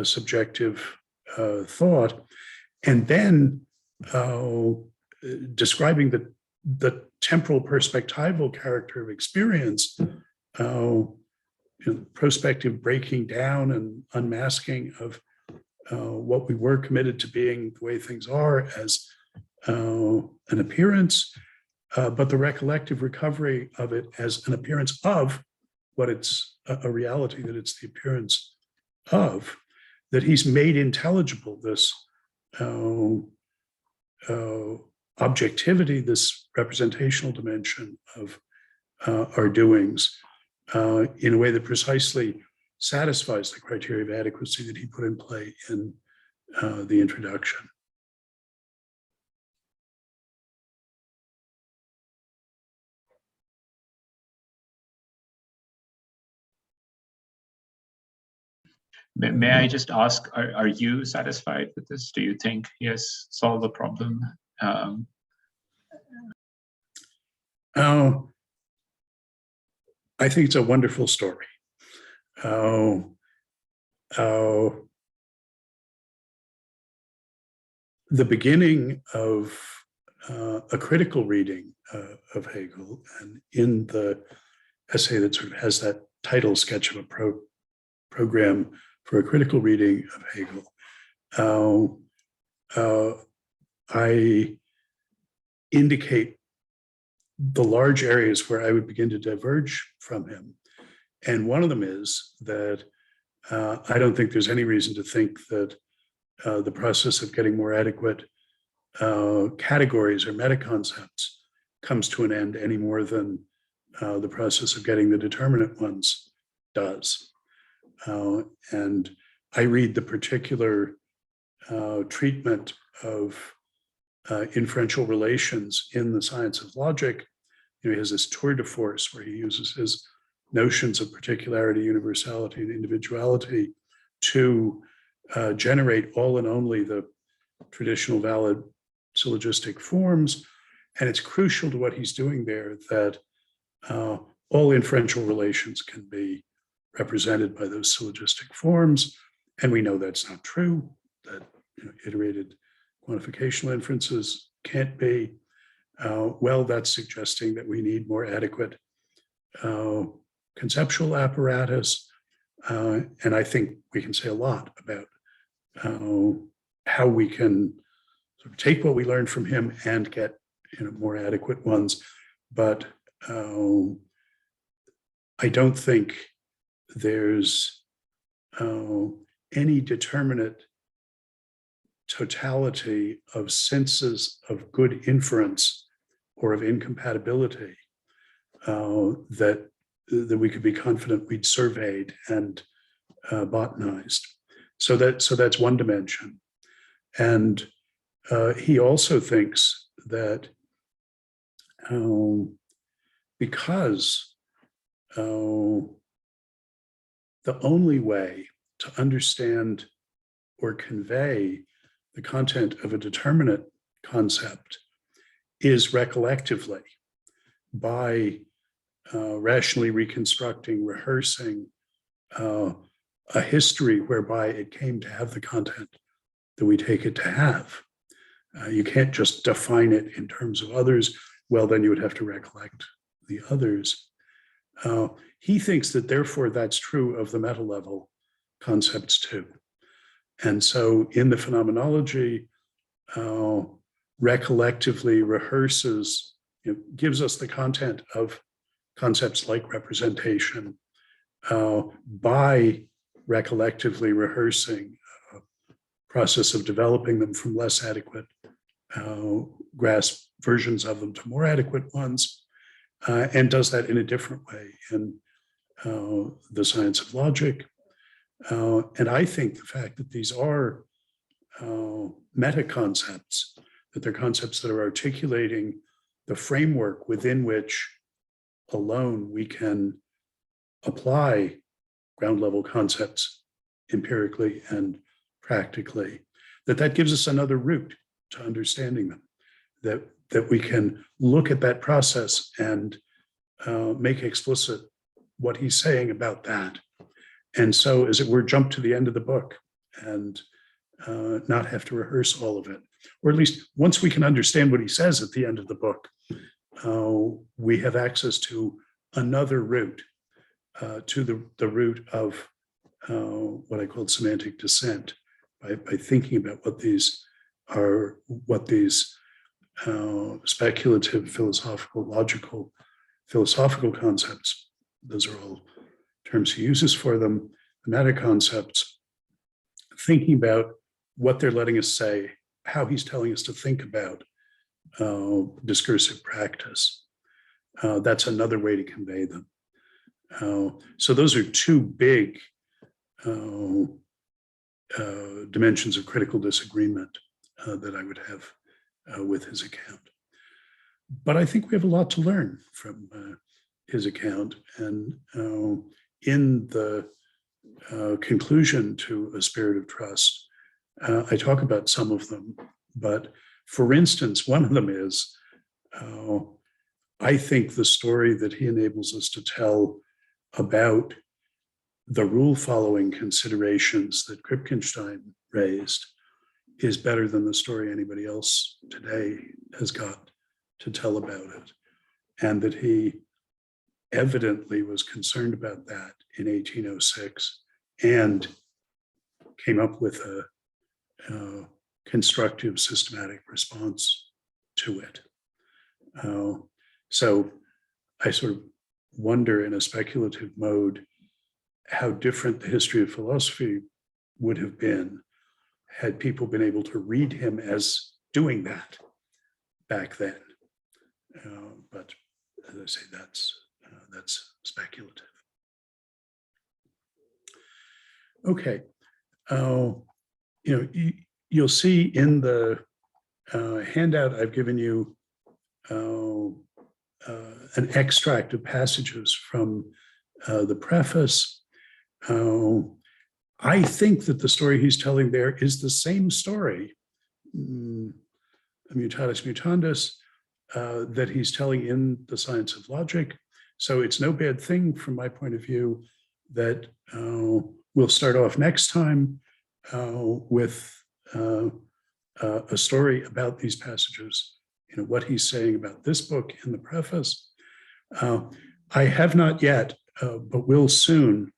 subjective thought, and then describing the temporal perspectival character of experience, prospective breaking down and unmasking of what we were committed to being the way things are as an appearance, but the recollective recovery of it as an appearance of what it's a reality that it's the appearance of, that he's made intelligible this objectivity, this representational dimension of our doings in a way that precisely satisfies the criteria of adequacy that he put in play in the introduction. May I just ask, are you satisfied with this? Do you think he has solved the problem? I think it's a wonderful story. The beginning of a critical reading of Hegel, and in the essay that sort of has that title, Sketch of a Program for a Critical Reading of Hegel, I indicate the large areas where I would begin to diverge from him. And one of them is that I don't think there's any reason to think that the process of getting more adequate categories or meta-concepts comes to an end any more than the process of getting the determinate ones does. And I read the particular treatment of inferential relations in the science of logic. He has this tour de force where he uses his notions of particularity, universality, and individuality to generate all and only the traditional valid syllogistic forms, And it's crucial to what he's doing there that all inferential relations can be represented by those syllogistic forms. And we know that's not true, that iterated quantificational inferences can't be. Well, that's suggesting that we need more adequate conceptual apparatus. And I think we can say a lot about how we can sort of take what we learned from him and get more adequate ones. But I don't think there's any determinate totality of senses of good inference or of incompatibility that we could be confident we'd surveyed and botanized. So that's one dimension. And he also thinks that because the only way to understand or convey the content of a determinate concept is recollectively, by rationally reconstructing, rehearsing a history whereby it came to have the content that we take it to have. You can't just define it in terms of others. Well, then you would have to recollect the others. He thinks that therefore that's true of the meta level concepts too. And so in the Phenomenology, recollectively rehearses, gives us the content of concepts like representation by recollectively rehearsing a process of developing them from less adequate grasp versions of them to more adequate ones, and does that in a different way in the science of logic. And I think the fact that these are meta concepts, that they're concepts that are articulating the framework within which alone we can apply ground level concepts empirically and practically, that gives us another route to understanding them, that we can look at that process and make explicit what he's saying about that. And so, as it were, jump to the end of the book and not have to rehearse all of it. Or at least once we can understand what he says at the end of the book, we have access to another route, to the route of what I called semantic descent, by thinking about what these are, what these speculative, philosophical, logical, philosophical concepts, those are all terms he uses for them, the meta concepts, thinking about what they're letting us say, how he's telling us to think about discursive practice. That's another way to convey them. So those are two big dimensions of critical disagreement that I would have with his account. But I think we have a lot to learn from his account. And in the conclusion to A Spirit of Trust, I talk about some of them. But for instance, one of them is, I think the story that he enables us to tell about the rule-following considerations that Kripkenstein raised is better than the story anybody else today has got to tell about it. And that he evidently was concerned about that in 1806 and came up with a constructive, systematic response to it. So I sort of wonder in a speculative mode how different the history of philosophy would have been had people been able to read him as doing that back then. But as I say, that's speculative. Okay, you'll see in the handout I've given you an extract of passages from the preface. I think that the story he's telling there is the same story, mutatis mutandis, that he's telling in The Science of Logic. So it's no bad thing from my point of view that we'll start off next time with a story about these passages, what he's saying about this book in the preface. I have not yet, but will soon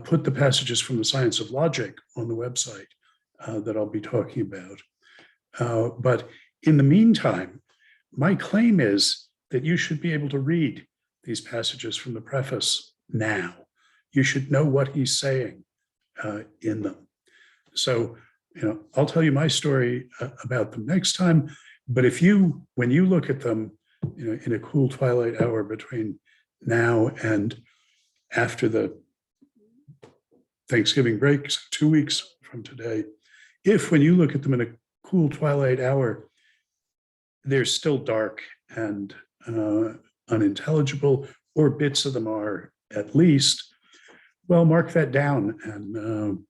put the passages from The Science of Logic on the website that I'll be talking about. But in the meantime, my claim is that you should be able to read these passages from the preface now. You should know what he's saying in them. So, I'll tell you my story about them next time. But when you look at them, in a cool twilight hour between now and after the Thanksgiving break, so 2 weeks from today, when you look at them in a cool twilight hour, they're still dark and unintelligible, or bits of them are at least, well, mark that down and,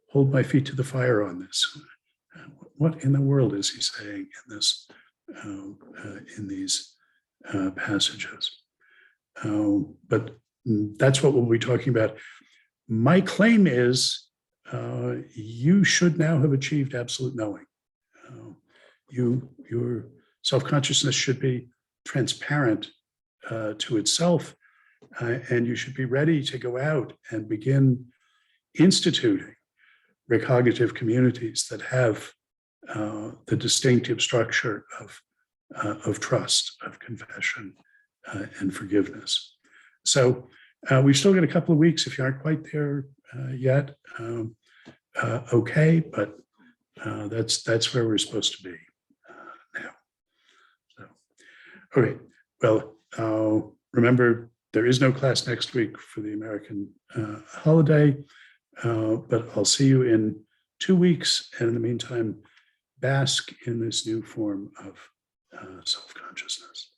hold my feet to the fire on this. What in the world is he saying in this, in these passages? But that's what we'll be talking about. My claim is you should now have achieved absolute knowing. Your self-consciousness should be transparent to itself, and you should be ready to go out and begin instituting recognitive communities that have the distinctive structure of trust, of confession, and forgiveness. So we've still got a couple of weeks if you aren't quite there yet. Okay, but that's where we're supposed to be now. So, okay, well, remember, there is no class next week for the American holiday, but I'll see you in 2 weeks. And in the meantime, bask in this new form of self-consciousness.